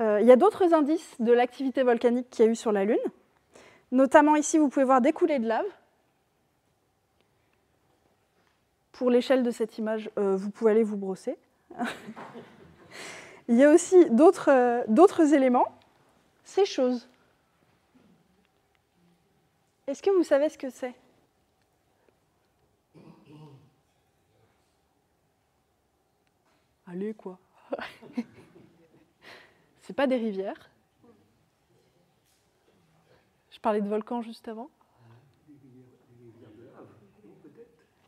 Il y a d'autres indices de l'activité volcanique qu'il y a eu sur la Lune. Notamment ici, vous pouvez voir des coulées de lave. Pour l'échelle de cette image, vous pouvez aller vous brosser. Il y a aussi d'autres éléments. Ces choses. Est-ce que vous savez ce que c'est ? Allez, quoi. C'est pas des rivières. Je parlais de volcans juste avant.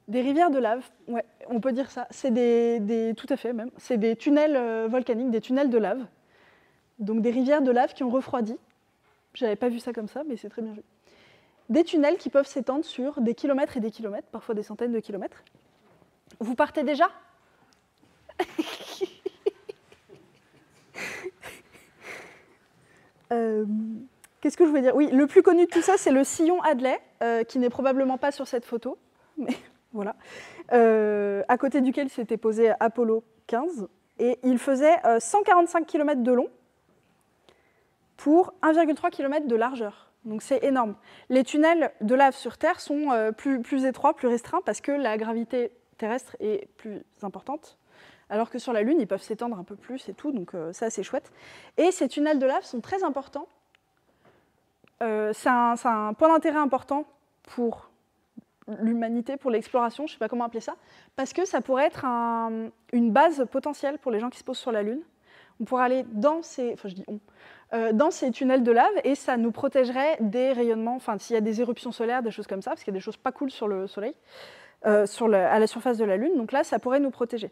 Des rivières de lave, ouais, on peut dire ça. C'est tout à fait même. C'est des tunnels volcaniques, des tunnels de lave. Donc des rivières de lave qui ont refroidi. J'avais pas vu ça comme ça, mais c'est très bien vu. Des tunnels qui peuvent s'étendre sur des kilomètres et des kilomètres, parfois des centaines de kilomètres. Vous partez déjà ? Qu'est-ce que je voulais dire ? Oui, le plus connu de tout ça, c'est le sillon Hadley, qui n'est probablement pas sur cette photo, mais voilà, à côté duquel s'était posé Apollo 15, et il faisait 145 km de long pour 1,3 km de largeur. Donc c'est énorme. Les tunnels de lave sur Terre sont plus étroits, plus restreints, parce que la gravité terrestre est plus importante, alors que sur la Lune, ils peuvent s'étendre un peu plus et tout, donc ça, c'est chouette. Et ces tunnels de lave sont très importants. C'est un point d'intérêt important pour l'humanité, pour l'exploration, je ne sais pas comment appeler ça, parce que ça pourrait être une base potentielle pour les gens qui se posent sur la Lune. On pourrait aller dans ces tunnels de lave et ça nous protégerait des rayonnements, enfin s'il y a des éruptions solaires, des choses comme ça, parce qu'il y a des choses pas cool sur le Soleil, à la surface de la Lune, donc là, ça pourrait nous protéger.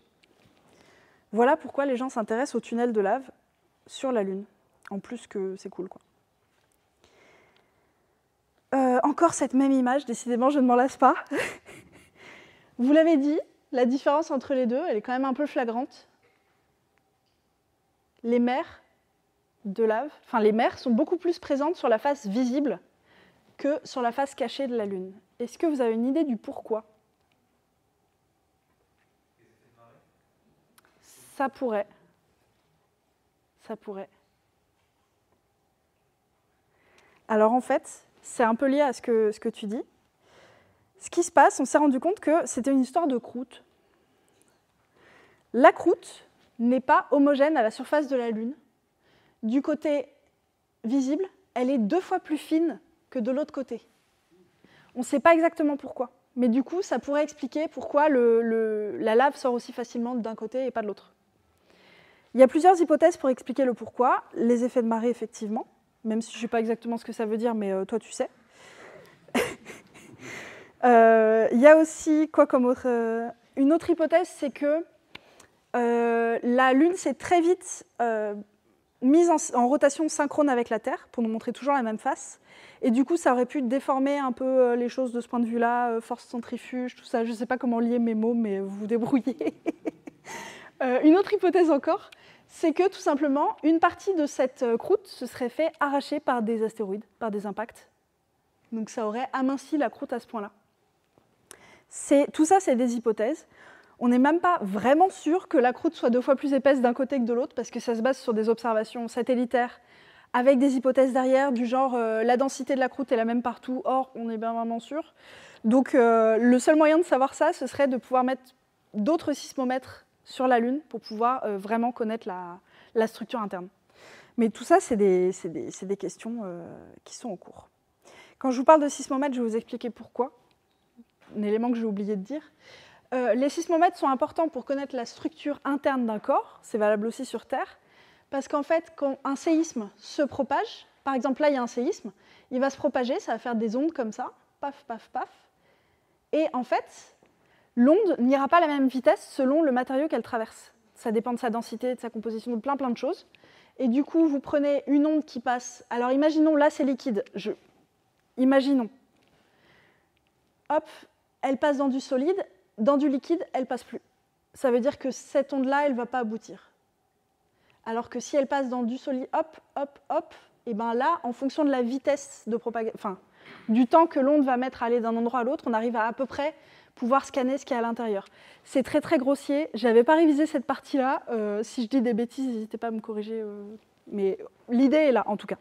Voilà pourquoi les gens s'intéressent aux tunnels de lave sur la Lune, en plus que c'est cool, quoi. Encore cette même image, décidément, je ne m'en lasse pas. Vous l'avez dit, la différence entre les deux, elle est quand même un peu flagrante. Les mers de lave, enfin les mers sont beaucoup plus présentes sur la face visible que sur la face cachée de la Lune. Est-ce que vous avez une idée du pourquoi ? Ça pourrait. Ça pourrait. Alors en fait, c'est un peu lié à ce que tu dis. Ce qui se passe, on s'est rendu compte que c'était une histoire de croûte. La croûte n'est pas homogène à la surface de la Lune. Du côté visible, elle est 2 fois plus fine que de l'autre côté. On ne sait pas exactement pourquoi, mais du coup, ça pourrait expliquer pourquoi la lave sort aussi facilement d'un côté et pas de l'autre. Il y a plusieurs hypothèses pour expliquer le pourquoi. Les effets de marée, effectivement, même si je ne sais pas exactement ce que ça veut dire, mais toi, tu sais. Il y a aussi, quoi comme autre... une autre hypothèse, c'est que la Lune s'est très vite mise en rotation synchrone avec la Terre, pour nous montrer toujours la même face. Et du coup, ça aurait pu déformer un peu les choses de ce point de vue-là, force centrifuge, tout ça. Je ne sais pas comment lier mes mots, mais vous vous débrouillez. Une autre hypothèse encore, c'est que tout simplement, une partie de cette croûte se serait fait arracher par des astéroïdes, par des impacts. Donc ça aurait aminci la croûte à ce point-là. Tout ça, c'est des hypothèses. On n'est même pas vraiment sûr que la croûte soit 2 fois plus épaisse d'un côté que de l'autre, parce que ça se base sur des observations satellitaires, avec des hypothèses derrière, du genre la densité de la croûte est la même partout, or on est bien vraiment sûr. Donc le seul moyen de savoir ça, ce serait de pouvoir mettre d'autres sismomètres sur la Lune pour pouvoir vraiment connaître la structure interne. Mais tout ça, c'est des questions qui sont en cours. Quand je vous parle de sismomètres, je vais vous expliquer pourquoi. Un élément que j'ai oublié de dire. Les sismomètres sont importants pour connaître la structure interne d'un corps, c'est valable aussi sur Terre, parce qu'en fait, quand un séisme se propage, par exemple là, il y a un séisme, il va se propager, ça va faire des ondes comme ça, paf, paf, paf, et en fait, l'onde n'ira pas à la même vitesse selon le matériau qu'elle traverse. Ça dépend de sa densité, de sa composition, de plein de choses. Et du coup, vous prenez une onde qui passe... Alors imaginons, là c'est liquide. Imaginons. Hop, elle passe dans du solide, dans du liquide, elle ne passe plus. Ça veut dire que cette onde-là, elle ne va pas aboutir. Alors que si elle passe dans du solide, hop, hop, hop, et bien là, en fonction de la vitesse de propagation, enfin, du temps que l'onde va mettre à aller d'un endroit à l'autre, on arrive à peu près pouvoir scanner ce qu'il y a à l'intérieur. C'est très très grossier. Je n'avais pas révisé cette partie-là. Si je dis des bêtises, n'hésitez pas à me corriger. Mais l'idée est là, en tout cas.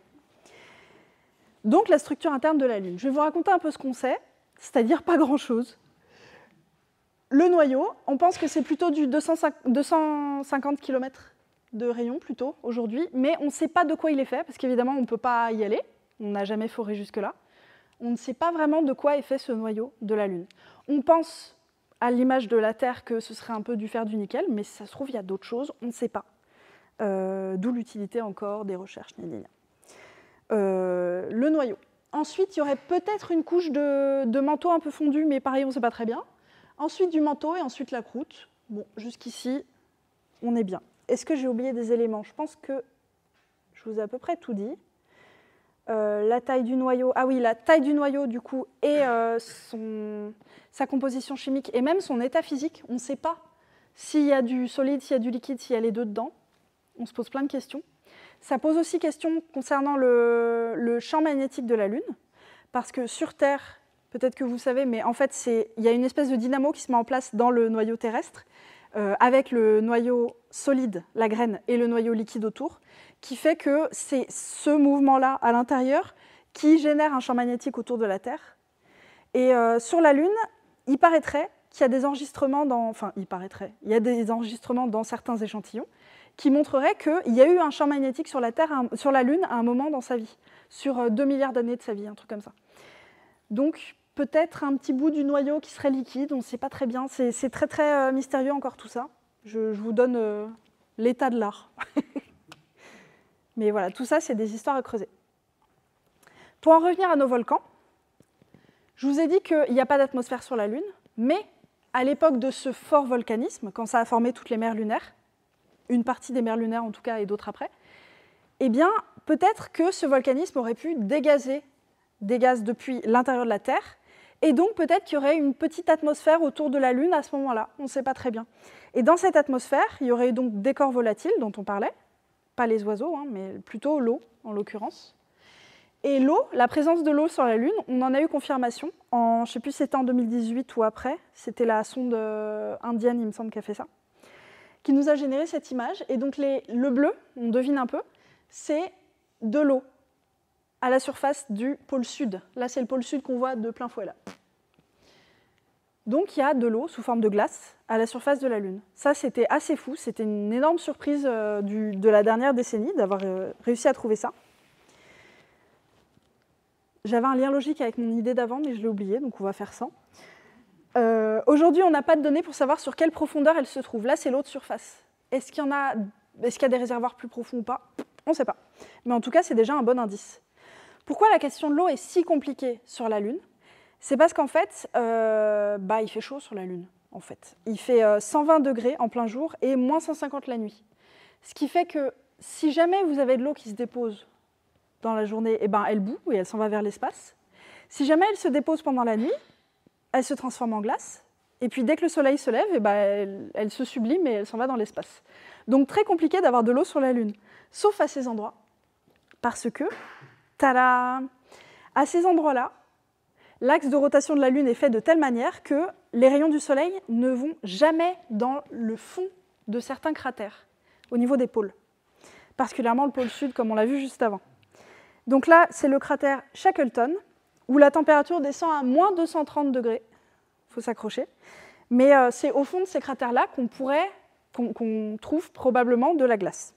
Donc la structure interne de la Lune. Je vais vous raconter un peu ce qu'on sait, c'est-à-dire pas grand-chose. Le noyau, on pense que c'est plutôt du 250 km de rayon plutôt aujourd'hui, mais on ne sait pas de quoi il est fait, parce qu'évidemment on ne peut pas y aller, on n'a jamais foré jusque-là. On ne sait pas vraiment de quoi est fait ce noyau de la Lune. On pense à l'image de la Terre que ce serait un peu du fer, du nickel, mais si ça se trouve, il y a d'autres choses, on ne sait pas. D'où l'utilité encore des recherches. Le noyau. Ensuite, il y aurait peut-être une couche de manteau un peu fondu, mais pareil, on ne sait pas très bien. Ensuite, du manteau et ensuite la croûte. Bon, jusqu'ici, on est bien. Est-ce que j'ai oublié des éléments? Je pense que je vous ai à peu près tout dit. La taille du noyau, ah oui, la taille du noyau du coup et sa composition chimique et même son état physique. On ne sait pas s'il y a du solide, s'il y a du liquide, s'il y a les deux dedans. On se pose plein de questions. Ça pose aussi question concernant le champ magnétique de la Lune, parce que sur Terre, peut-être que vous savez, mais en fait, il y a une espèce de dynamo qui se met en place dans le noyau terrestre, avec le noyau solide, la graine, et le noyau liquide autour, qui fait que c'est ce mouvement-là à l'intérieur qui génère un champ magnétique autour de la Terre. Et sur la Lune, il paraîtrait qu'il y a des enregistrements il y a des enregistrements dans certains échantillons qui montreraient qu'il y a eu un champ magnétique sur la Lune à un moment dans sa vie, sur 2 milliards d'années de sa vie, un truc comme ça. Donc peut-être un petit bout du noyau qui serait liquide, on ne sait pas très bien, c'est très très mystérieux encore tout ça. Je vous donne l'état de l'art. Mais voilà, tout ça, c'est des histoires à creuser. Pour en revenir à nos volcans, je vous ai dit qu'il n'y a pas d'atmosphère sur la Lune, mais à l'époque de ce fort volcanisme, quand ça a formé toutes les mers lunaires, une partie des mers lunaires en tout cas et d'autres après, eh bien, peut-être que ce volcanisme aurait pu dégazer des gaz depuis l'intérieur de la Terre, et donc peut-être qu'il y aurait une petite atmosphère autour de la Lune à ce moment-là, on ne sait pas très bien. Et dans cette atmosphère, il y aurait donc des corps volatiles dont on parlait, pas les oiseaux, mais plutôt l'eau en l'occurrence. Et l'eau, la présence de l'eau sur la Lune, on en a eu confirmation, je ne sais plus si c'était en 2018 ou après, c'était la sonde indienne, il me semble, qui a fait ça, qui nous a généré cette image. Et donc le bleu, on devine un peu, c'est de l'eau à la surface du pôle sud. Là, c'est le pôle sud qu'on voit de plein fouet là. Donc il y a de l'eau sous forme de glace à la surface de la Lune. Ça, c'était assez fou, c'était une énorme surprise de la dernière décennie d'avoir réussi à trouver ça. J'avais un lien logique avec mon idée d'avant, mais je l'ai oublié, donc on va faire ça. Aujourd'hui, on n'a pas de données pour savoir sur quelle profondeur elle se trouve. Là, c'est l'eau de surface. Est-ce qu'il y a des réservoirs plus profonds ou pas? On ne sait pas. Mais en tout cas, c'est déjà un bon indice. Pourquoi la question de l'eau est si compliquée sur la Lune? C'est parce qu'en fait, il fait chaud sur la Lune. En fait. Il fait 120 degrés en plein jour et moins 150 la nuit. Ce qui fait que si jamais vous avez de l'eau qui se dépose dans la journée, elle bout et elle s'en va vers l'espace. Si jamais elle se dépose pendant la nuit, elle se transforme en glace. Et puis dès que le soleil se lève, elle se sublime et elle s'en va dans l'espace. Donc très compliqué d'avoir de l'eau sur la Lune, sauf à ces endroits. Parce que, tada, à ces endroits-là, l'axe de rotation de la Lune est fait de telle manière que les rayons du Soleil ne vont jamais dans le fond de certains cratères, au niveau des pôles. Particulièrement le pôle sud, comme on l'a vu juste avant. Donc là, c'est le cratère Shackleton, où la température descend à moins 230 degrés. Il faut s'accrocher. Mais c'est au fond de ces cratères-là qu'on trouve probablement de la glace.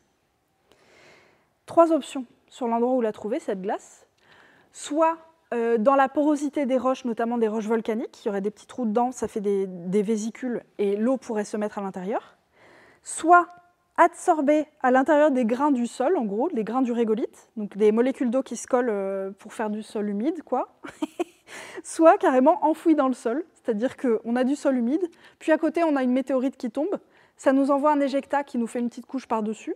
3 options sur l'endroit où la trouver, cette glace. Soit dans la porosité des roches, notamment des roches volcaniques, il y aurait des petits trous dedans, ça fait des vésicules, et l'eau pourrait se mettre à l'intérieur. Soit adsorbées à l'intérieur des grains du sol, en gros, les grains du régolithe, donc des molécules d'eau qui se collent pour faire du sol humide, quoi, soit carrément enfouies dans le sol, c'est-à-dire qu'on a du sol humide, puis à côté on a une météorite qui tombe, ça nous envoie un éjecta qui nous fait une petite couche par-dessus,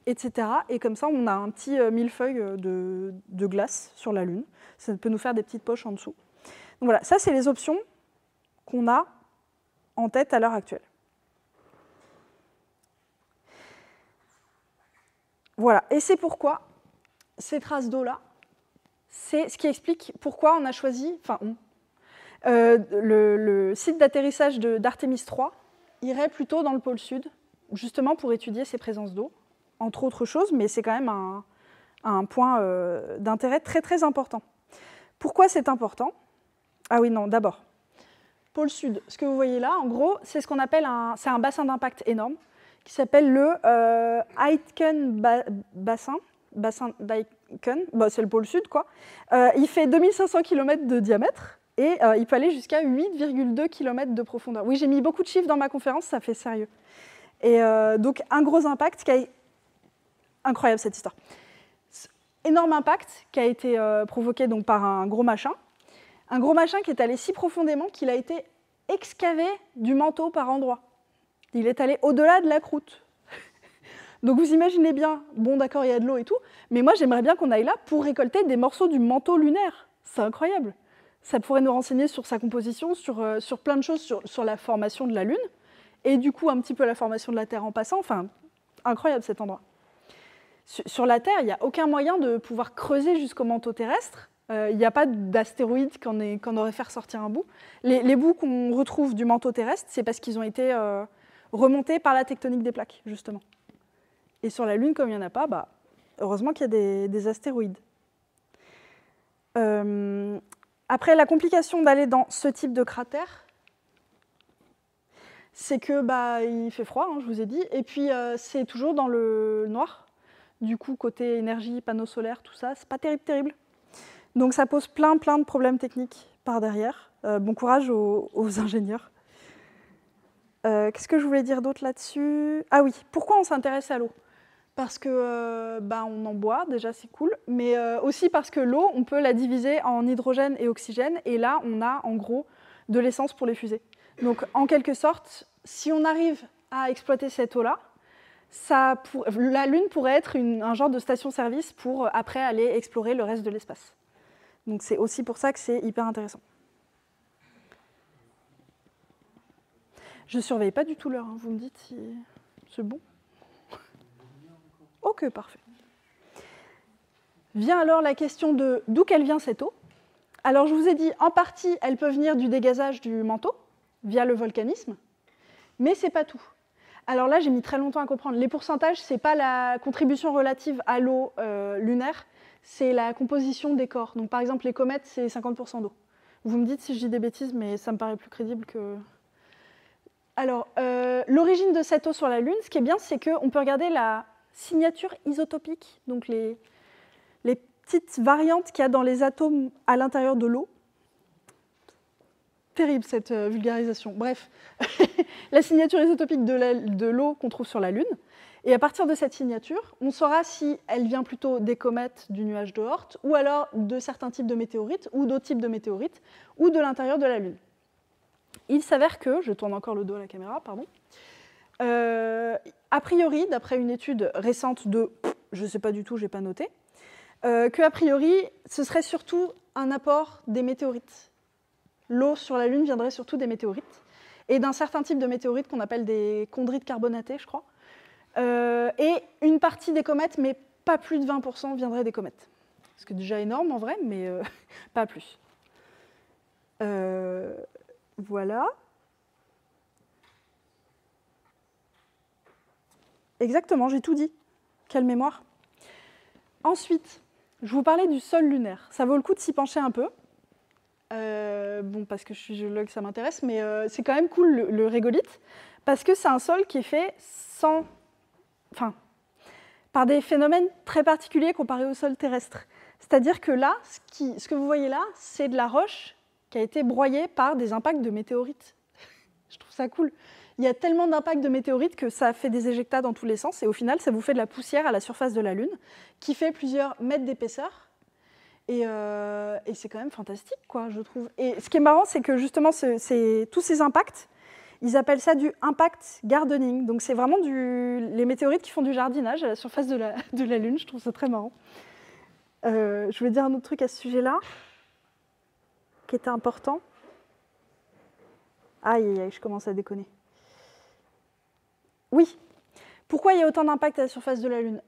etc. Et comme ça, on a un petit millefeuille de glace sur la Lune. Ça peut nous faire des petites poches en dessous. Donc voilà, ça, c'est les options qu'on a en tête à l'heure actuelle. Voilà, et c'est pourquoi ces traces d'eau-là, c'est ce qui explique pourquoi on a choisi, le site d'atterrissage d'Artemis 3 irait plutôt dans le pôle sud, justement pour étudier ces présences d'eau, entre autres choses, mais c'est quand même un point d'intérêt très très important. Pourquoi c'est important? Ah oui, non, d'abord, pôle sud, ce que vous voyez là, en gros, c'est ce qu'on appelle un bassin d'impact énorme, qui s'appelle le Aitken bassin d'Aitken, c'est le pôle sud, quoi. Il fait 2500 km de diamètre, et il peut aller jusqu'à 8,2 km de profondeur. Oui, j'ai mis beaucoup de chiffres dans ma conférence, ça fait sérieux. Et donc, un gros impact qui a... Incroyable, cette histoire. Énorme impact qui a été provoqué donc, par un gros machin qui est allé si profondément qu'il a été excavé du manteau par endroits. Il est allé au-delà de la croûte. Donc vous imaginez bien, bon d'accord, il y a de l'eau et tout, mais moi j'aimerais bien qu'on aille là pour récolter des morceaux du manteau lunaire. C'est incroyable. Ça pourrait nous renseigner sur sa composition, sur plein de choses, sur la formation de la Lune, et du coup un petit peu la formation de la Terre en passant. Enfin, incroyable cet endroit. Sur la Terre, il n'y a aucun moyen de pouvoir creuser jusqu'au manteau terrestre. Il n'y a pas d'astéroïdes qu'on aurait fait ressortir un bout. Les bouts qu'on retrouve du manteau terrestre, c'est parce qu'ils ont été remontés par la tectonique des plaques, justement. Et sur la Lune, comme il n'y en a pas, heureusement qu'il y a des astéroïdes. Après, la complication d'aller dans ce type de cratère, c'est que il fait froid, hein, je vous ai dit, et puis c'est toujours dans le noir. Du coup, côté énergie, panneaux solaires, tout ça, c'est pas terrible. Donc ça pose plein de problèmes techniques par derrière. Bon courage aux ingénieurs. Qu'est-ce que je voulais dire d'autre là-dessus? Ah oui, pourquoi on s'intéresse à l'eau? Parce que on en boit, déjà c'est cool, mais aussi parce que l'eau, on peut la diviser en hydrogène et oxygène, et là on a en gros de l'essence pour les fusées. Donc en quelque sorte, si on arrive à exploiter cette eau-là, la Lune pourrait être un genre de station-service pour après aller explorer le reste de l'espace. Donc c'est aussi pour ça que c'est hyper intéressant. Je ne surveille pas du tout l'heure, hein. Vous me dites si c'est bon. Ok, parfait. Vient alors la question de d'où qu'elle vient cette eau. Alors je vous ai dit, en partie, elle peut venir du dégazage du manteau, via le volcanisme, mais ce n'est pas tout. Alors là, j'ai mis très longtemps à comprendre. Les pourcentages, ce n'est pas la contribution relative à l'eau lunaire, c'est la composition des corps. Donc par exemple, les comètes, c'est 50% d'eau. Vous me dites si je dis des bêtises, mais ça me paraît plus crédible que... Alors, l'origine de cette eau sur la Lune, ce qui est bien, c'est qu'on peut regarder la signature isotopique, donc les petites variantes qu'il y a dans les atomes à l'intérieur de l'eau. Terrible cette vulgarisation. Bref, la signature isotopique de l'eau qu'on trouve sur la Lune. Et à partir de cette signature, on saura si elle vient plutôt des comètes du nuage de Oort, ou alors de certains types de météorites, ou d'autres types de météorites, ou de l'intérieur de la Lune. Il s'avère que, je tourne encore le dos à la caméra, pardon, a priori, d'après une étude récente de, je ne sais pas du tout, je n'ai pas noté, qu'a priori, ce serait surtout un apport des météorites. L'eau sur la Lune viendrait surtout des météorites, et d'un certain type de météorites qu'on appelle des chondrites carbonatées, je crois. Et une partie des comètes, mais pas plus de 20%, viendrait des comètes. Ce qui est déjà énorme en vrai, mais pas plus. Voilà. Exactement, j'ai tout dit. Quelle mémoire. Ensuite, je vous parlais du sol lunaire. Ça vaut le coup de s'y pencher un peu. Bon, parce que je suis géologue, ça m'intéresse, mais c'est quand même cool le régolithe, parce que c'est un sol qui est fait par des phénomènes très particuliers comparés au sol terrestre. C'est-à-dire que là, ce que vous voyez là, c'est de la roche qui a été broyée par des impacts de météorites. Je trouve ça cool. il y a tellement d'impacts de météorites que ça fait des éjectats dans tous les sens, et au final, ça vous fait de la poussière à la surface de la Lune, qui fait plusieurs mètres d'épaisseur, et c'est quand même fantastique, quoi, je trouve. Et ce qui est marrant, c'est que justement, tous ces impacts, ils appellent ça du impact gardening. Donc c'est vraiment les météorites qui font du jardinage à la surface de la Lune. Je trouve ça très marrant. Je voulais dire un autre truc à ce sujet-là, qui était important. Aïe, aïe, aïe, je commence à déconner. Oui. Pourquoi il y a autant d'impacts à la surface de la Lune ?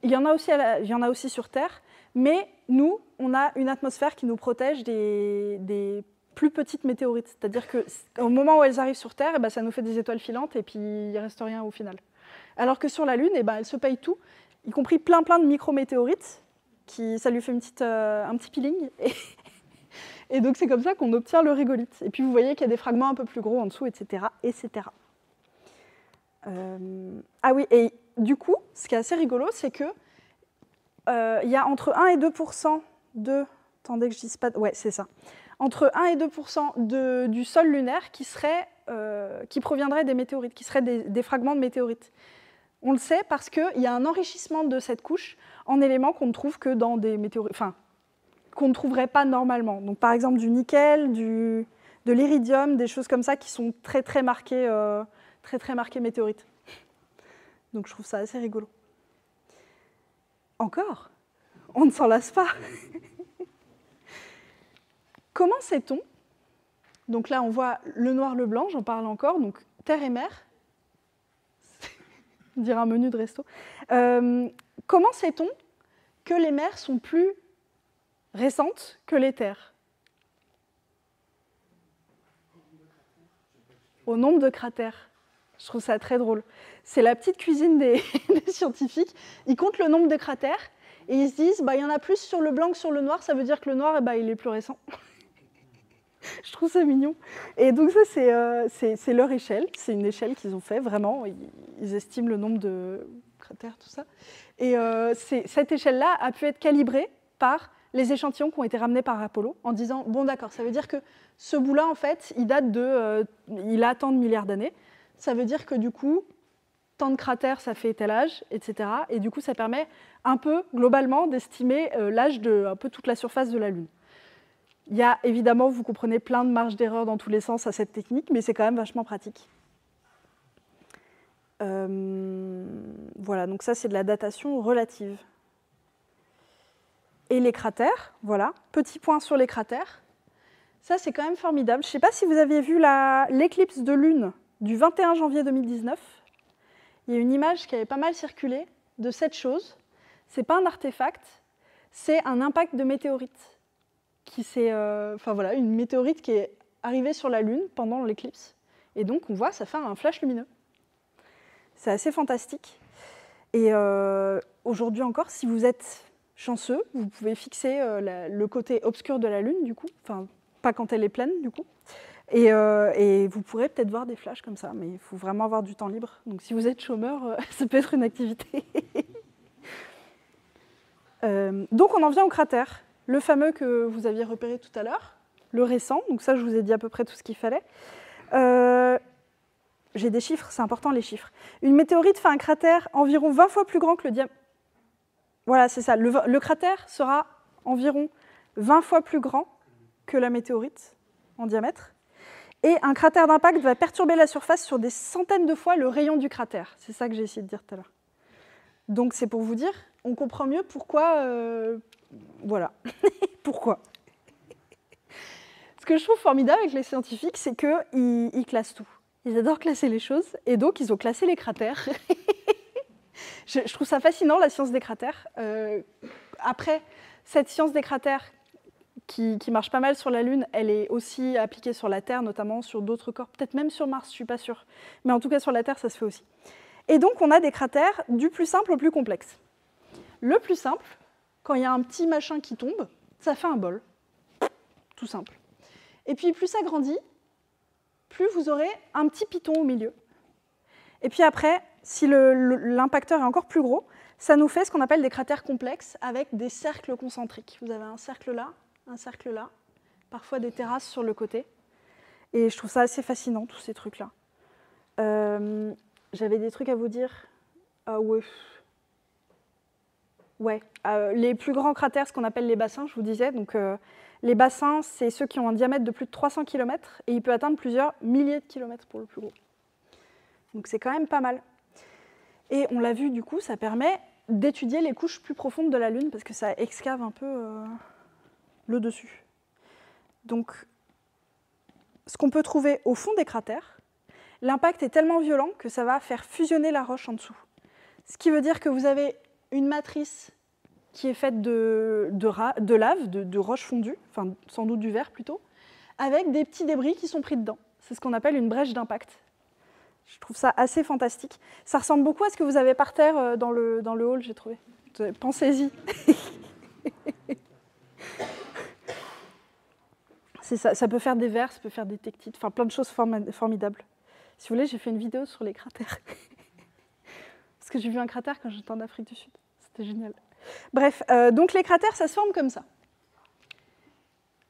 Il y en a aussi sur Terre, mais nous, on a une atmosphère qui nous protège des plus petites météorites. C'est-à-dire qu'au moment où elles arrivent sur Terre, ça nous fait des étoiles filantes et puis il ne reste rien au final. Alors que sur la Lune, elles se payent tout, y compris plein de micrométéorites, ça lui fait un petit peeling. Et donc c'est comme ça qu'on obtient le régolithe. Et puis vous voyez qu'il y a des fragments un peu plus gros en dessous, etc. etc. Ah oui, et du coup, ce qui est assez rigolo, c'est que il y a entre 1 et 2% de... Attendez que je dise pas... Ouais, c'est ça. Entre 1 et 2% du sol lunaire qui proviendrait des météorites, qui seraient des fragments de météorites. On le sait parce qu'il y a un enrichissement de cette couche en éléments qu'on ne trouve que dans des météorites... Enfin, qu'on ne trouverait pas normalement. Donc par exemple du nickel, de l'iridium, des choses comme ça qui sont très marquées météorites. Donc je trouve ça assez rigolo. Encore, on ne s'en lasse pas. Comment sait-on ? Donc là, on voit le noir, le blanc, j'en parle encore, donc terre et mer. On dirait un menu de resto. Comment sait-on que les mers sont plus récentes que les terres ? Au nombre de cratères. Je trouve ça très drôle. C'est la petite cuisine des scientifiques. Ils comptent le nombre de cratères et ils se disent il y en a plus sur le blanc que sur le noir, ça veut dire que le noir il est plus récent. Je trouve ça mignon. Et donc ça, c'est leur échelle. C'est une échelle qu'ils ont fait, vraiment. Ils estiment le nombre de cratères, tout ça. Et cette échelle-là a pu être calibrée par les échantillons qui ont été ramenés par Apollo, en disant, bon d'accord, ça veut dire que ce bout-là, en fait, il a tant de milliards d'années. Ça veut dire que du coup, tant de cratères, ça fait tel âge, etc. Et du coup, ça permet un peu, globalement, d'estimer l'âge de un peu toute la surface de la Lune. Il y a évidemment, vous comprenez, plein de marges d'erreur dans tous les sens à cette technique, mais c'est quand même vachement pratique. Voilà, donc ça c'est de la datation relative. Et les cratères, voilà, petit point sur les cratères. Ça c'est quand même formidable. Je ne sais pas si vous aviez vu l'éclipse de Lune du 21 janvier 2019. Il y a une image qui avait pas mal circulé de cette chose. Ce n'est pas un artefact, c'est un impact de météorite. Une météorite qui est arrivée sur la Lune pendant l'éclipse. Et donc, on voit, ça fait un flash lumineux. C'est assez fantastique. Et aujourd'hui encore, si vous êtes chanceux, vous pouvez fixer le côté obscur de la Lune, du coup. Enfin, pas quand elle est pleine, du coup. Et vous pourrez peut-être voir des flashs comme ça, mais il faut vraiment avoir du temps libre. Donc, si vous êtes chômeur, ça peut être une activité. Donc, on en vient au cratère. Le fameux que vous aviez repéré tout à l'heure, le récent, donc ça je vous ai dit à peu près tout ce qu'il fallait. J'ai des chiffres, c'est important les chiffres. Une météorite fait un cratère environ 20 fois plus grand que le diamètre. Voilà, c'est ça. Le cratère sera environ 20 fois plus grand que la météorite en diamètre. Et un cratère d'impact va perturber la surface sur des centaines de fois le rayon du cratère. C'est ça que j'ai essayé de dire tout à l'heure. Donc c'est pour vous dire, on comprend mieux pourquoi... Voilà. Pourquoi ? Ce que je trouve formidable avec les scientifiques, c'est qu'ils classent tout. Ils adorent classer les choses, et donc ils ont classé les cratères. Je trouve ça fascinant, la science des cratères. Après, cette science des cratères, qui marche pas mal sur la Lune, elle est aussi appliquée sur la Terre, notamment sur d'autres corps, peut-être même sur Mars, je ne suis pas sûre. Mais en tout cas, sur la Terre, ça se fait aussi. Et donc, on a des cratères du plus simple au plus complexe. Le plus simple, quand il y a un petit machin qui tombe, ça fait un bol. Tout simple. Et puis plus ça grandit, plus vous aurez un petit piton au milieu. Et puis après, si l'impacteur est encore plus gros, ça nous fait ce qu'on appelle des cratères complexes avec des cercles concentriques. Vous avez un cercle là, parfois des terrasses sur le côté. Et je trouve ça assez fascinant, tous ces trucs-là. J'avais des trucs à vous dire. Ah ouais. Ouais. Les plus grands cratères, ce qu'on appelle les bassins, je vous disais. Donc, les bassins, c'est ceux qui ont un diamètre de plus de 300 km et il peut atteindre plusieurs milliers de kilomètres pour le plus gros. Donc, c'est quand même pas mal. Et on l'a vu, du coup, ça permet d'étudier les couches plus profondes de la Lune parce que ça excave un peu le dessus. Donc, ce qu'on peut trouver au fond des cratères, l'impact est tellement violent que ça va faire fusionner la roche en dessous. Ce qui veut dire que vous avez une matrice qui est faite de lave, de roche fondue, enfin sans doute du verre plutôt, avec des petits débris qui sont pris dedans. C'est ce qu'on appelle une brèche d'impact. Je trouve ça assez fantastique. Ça ressemble beaucoup à ce que vous avez par terre dans le hall, j'ai trouvé. Pensez-y. C'est ça, ça peut faire des verres, ça peut faire des tectites, enfin plein de choses formidables. Si vous voulez, j'ai fait une vidéo sur les cratères. Parce que j'ai vu un cratère quand j'étais en Afrique du Sud. C'était génial. Bref, donc les cratères, ça se forme comme ça.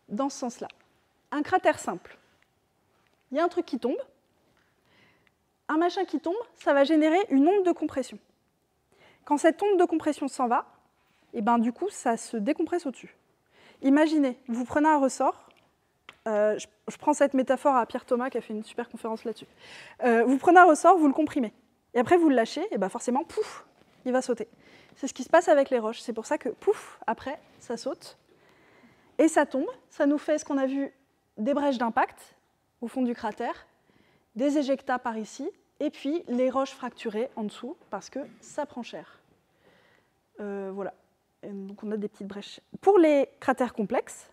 Dans ce sens-là. Un cratère simple. Il y a un truc qui tombe. Un machin qui tombe, ça va générer une onde de compression. Quand cette onde de compression s'en va, et ben, du coup, ça se décompresse au-dessus. Imaginez, vous prenez un ressort. Je prends cette métaphore à Pierre Thomas qui a fait une super conférence là-dessus. Vous prenez un ressort, vous le comprimez. Et après, vous le lâchez, et ben forcément, pouf, il va sauter. C'est ce qui se passe avec les roches. C'est pour ça que, pouf, après, ça saute. Et ça tombe. Ça nous fait ce qu'on a vu, des brèches d'impact au fond du cratère, des éjectats par ici, et puis les roches fracturées en dessous, parce que ça prend cher. Voilà. Et donc on a des petites brèches. Pour les cratères complexes,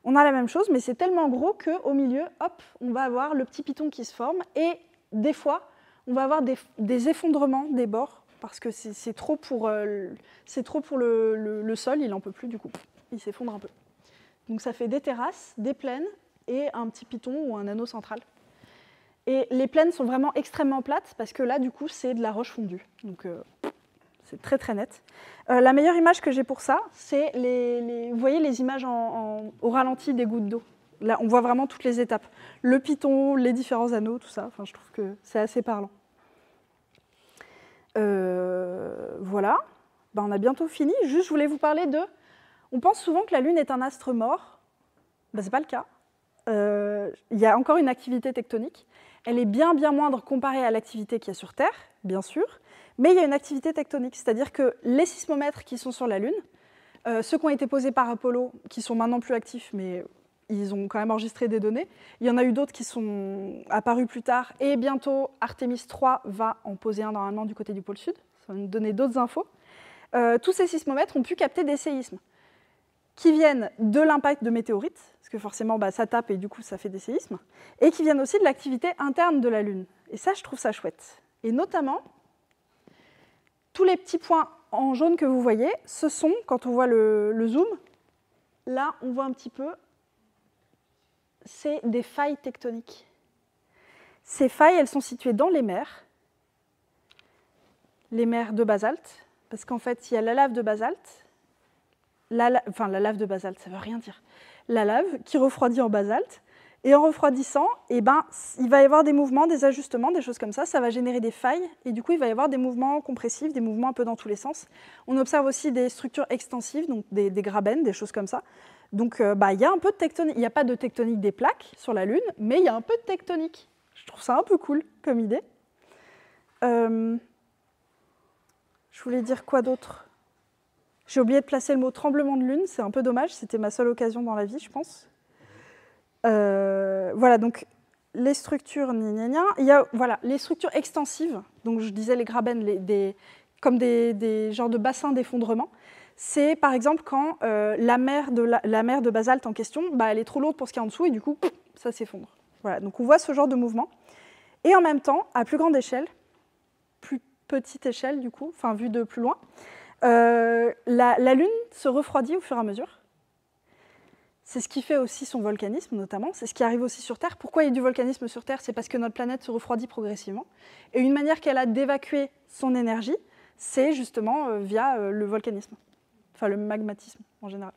on a la même chose, mais c'est tellement gros qu'au milieu, hop, on va avoir le petit piton qui se forme, et des fois, on va avoir des effondrements des bords, parce que c'est trop pour le sol, il n'en peut plus du coup, il s'effondre un peu. Donc ça fait des terrasses, des plaines, et un petit piton ou un anneau central. Et les plaines sont vraiment extrêmement plates, parce que là, du coup, c'est de la roche fondue. Donc c'est très très net. La meilleure image que j'ai pour ça, c'est vous voyez les images au ralenti des gouttes d'eau. Là, on voit vraiment toutes les étapes. Le piton, les différents anneaux, tout ça. Enfin, je trouve que c'est assez parlant. Voilà. Ben, on a bientôt fini. Juste, je voulais vous parler de... On pense souvent que la Lune est un astre mort. Ben, ce n'est pas le cas. Il y a encore une activité tectonique. Elle est bien moindre comparée à l'activité qu'il y a sur Terre, bien sûr. Mais il y a une activité tectonique. C'est-à-dire que les sismomètres qui sont sur la Lune, ceux qui ont été posés par Apollo, qui sont maintenant plus actifs, mais ils ont quand même enregistré des données. Il y en a eu d'autres qui sont apparus plus tard. Et bientôt, Artemis 3 va en poser un normalement du côté du pôle Sud. Ça va nous donner d'autres infos. Tous ces sismomètres ont pu capter des séismes qui viennent de l'impact de météorites, parce que forcément ça tape et du coup ça fait des séismes, et qui viennent aussi de l'activité interne de la Lune. Et ça, je trouve ça chouette. Et notamment, tous les petits points en jaune que vous voyez, ce sont, quand on voit le zoom, là on voit un petit peu, c'est des failles tectoniques. Ces failles, elles sont situées dans les mers de basalte, parce qu'en fait, il y a la lave de basalte, la lave de basalte, ça ne veut rien dire, la lave qui refroidit en basalte, et en refroidissant, il va y avoir des mouvements, des ajustements, des choses comme ça va générer des failles, et du coup, il va y avoir des mouvements compressifs, des mouvements un peu dans tous les sens. On observe aussi des structures extensives, donc des grabens, des choses comme ça. Donc, il y a un peu de tectonique. Il n'y a pas de tectonique des plaques sur la Lune, mais il y a un peu de tectonique. Je trouve ça un peu cool comme idée. Je voulais dire quoi d'autre ? J'ai oublié de placer le mot tremblement de Lune, c'est un peu dommage, c'était ma seule occasion dans la vie, je pense. Voilà, donc les structures, il y a les structures extensives, donc je disais les grabens, comme des genres de bassins d'effondrement. C'est par exemple quand la mer de basalte en question, elle est trop lourde pour ce qu'il y a en dessous et du coup, ça s'effondre. Voilà, donc on voit ce genre de mouvement. Et en même temps, à plus grande échelle, plus petite échelle du coup, enfin vue de plus loin, la Lune se refroidit au fur et à mesure. C'est ce qui fait aussi son volcanisme, notamment. C'est ce qui arrive aussi sur Terre. Pourquoi il y a du volcanisme sur Terre ? C'est parce que notre planète se refroidit progressivement. Et une manière qu'elle a d'évacuer son énergie, c'est justement via le volcanisme. Enfin, le magmatisme, en général.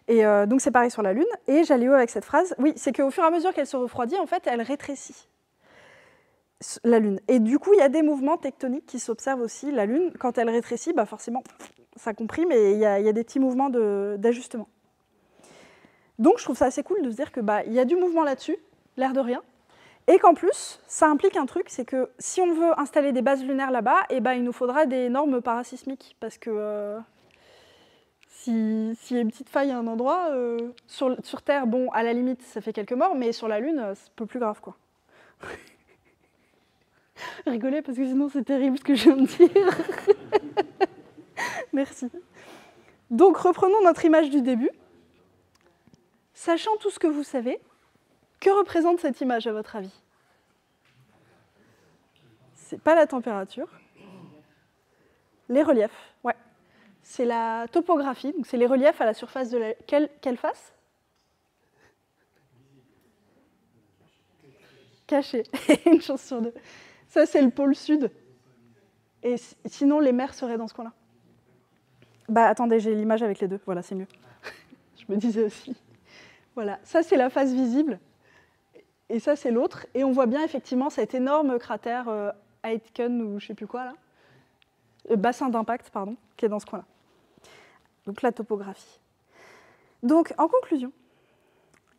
Et donc, c'est pareil sur la Lune. Et j'allais où avec cette phrase ? Oui, c'est qu'au fur et à mesure qu'elle se refroidit, en fait, elle rétrécit. la Lune. Et du coup, il y a des mouvements tectoniques qui s'observent aussi. La Lune, quand elle rétrécit, bah forcément, ça comprime et il y a des petits mouvements d'ajustement. Donc, je trouve ça assez cool de se dire que y a du mouvement là-dessus, l'air de rien, et qu'en plus, ça implique un truc, c'est que si on veut installer des bases lunaires là-bas, il nous faudra des normes parasismiques, parce que s'il y a une petite faille à un endroit, sur Terre, bon, à la limite, ça fait quelques morts, mais sur la Lune, c'est un peu plus grave, quoi. Rigolez, parce que sinon, c'est terrible ce que je viens de dire. Merci. Donc, reprenons notre image du début. Sachant tout ce que vous savez, que représente cette image, à votre avis? C'est pas la température. Les reliefs, ouais. C'est la topographie, donc c'est les reliefs à la surface de la... Quelle face? Caché, une chance sur deux. Ça, c'est le pôle sud. Et sinon, les mers seraient dans ce coin-là. Attendez, j'ai l'image avec les deux. Voilà, c'est mieux. Je me disais aussi. Voilà, ça, c'est la face visible. Et ça, c'est l'autre. Et on voit bien, effectivement, cet énorme cratère Aitken, ou je ne sais plus quoi, là. Bassin d'impact, pardon, qui est dans ce coin-là. Donc, la topographie. Donc, en conclusion,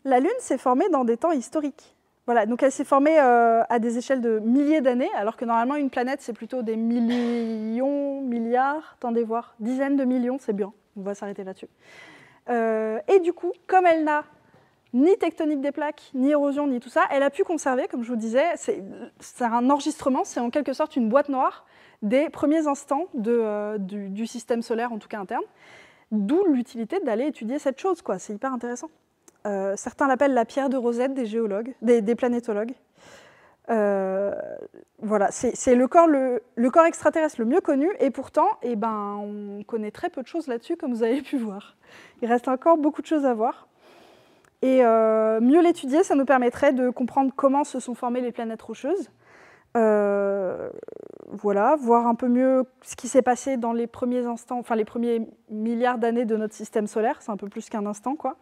la Lune s'est formée dans des temps historiques. Voilà, donc elle s'est formée à des échelles de milliers d'années, alors que normalement une planète c'est plutôt des millions, milliards, attendez voir, dizaines de millions, c'est bien, on va s'arrêter là-dessus. Et du coup, comme elle n'a ni tectonique des plaques, ni érosion, ni tout ça, elle a pu conserver, comme je vous disais, c'est un enregistrement, c'est en quelque sorte une boîte noire des premiers instants du système solaire, en tout cas interne, d'où l'utilité d'aller étudier cette chose, quoi. C'est hyper intéressant. Certains l'appellent la pierre de Rosette des géologues, des planétologues. Voilà, c'est le corps extraterrestre le mieux connu, et pourtant, on connaît très peu de choses là-dessus, comme vous avez pu voir. Il reste encore beaucoup de choses à voir. Et mieux l'étudier, ça nous permettrait de comprendre comment se sont formées les planètes rocheuses. Voilà, voir un peu mieux ce qui s'est passé dans les premiers instants, enfin les premiers milliards d'années de notre système solaire, c'est un peu plus qu'un instant, quoi.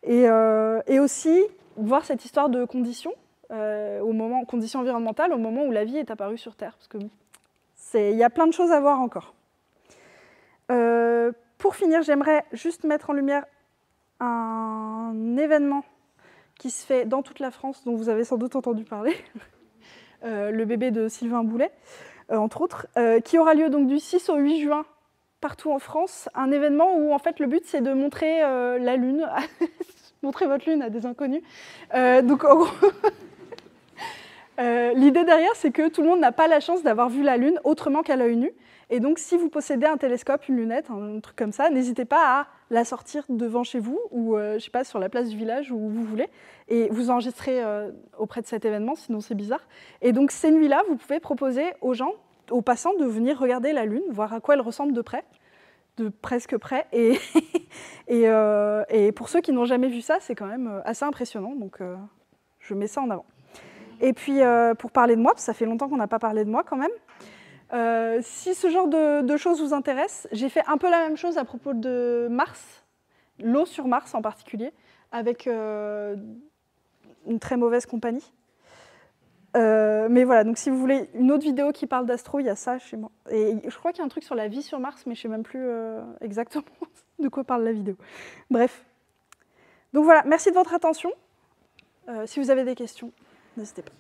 Et aussi voir cette histoire de conditions, conditions environnementales, au moment où la vie est apparue sur Terre. Parce qu'il y a plein de choses à voir encore. Pour finir, j'aimerais juste mettre en lumière un événement qui se fait dans toute la France, dont vous avez sans doute entendu parler, le bébé de Sylvain Boulet, entre autres, qui aura lieu donc du 6 au 8 juin partout en France, un événement où en fait le but c'est de montrer la Lune, montrer votre Lune à des inconnus. Donc en gros, l'idée derrière c'est que tout le monde n'a pas la chance d'avoir vu la Lune autrement qu'à l'œil nu. Et donc si vous possédez un télescope, une lunette, un truc comme ça, n'hésitez pas à la sortir devant chez vous ou je sais pas, sur la place du village où vous voulez et vous enregistrez auprès de cet événement, sinon c'est bizarre. Et donc ces nuits-là, vous pouvez proposer aux gens, aux passants, de venir regarder la Lune, voir à quoi elle ressemble de près, de presque près. Et pour ceux qui n'ont jamais vu ça, c'est quand même assez impressionnant. Donc je mets ça en avant. Et puis pour parler de moi, parce que ça fait longtemps qu'on n'a pas parlé de moi quand même, si ce genre de choses vous intéresse, j'ai fait un peu la même chose à propos de Mars, l'eau sur Mars en particulier, avec une très mauvaise compagnie. Mais voilà, donc si vous voulez une autre vidéo qui parle d'astro, il y a ça chez moi. Et je crois qu'il y a un truc sur la vie sur Mars, mais je ne sais même plus exactement de quoi parle la vidéo. Bref. Donc voilà, merci de votre attention. Si vous avez des questions, n'hésitez pas.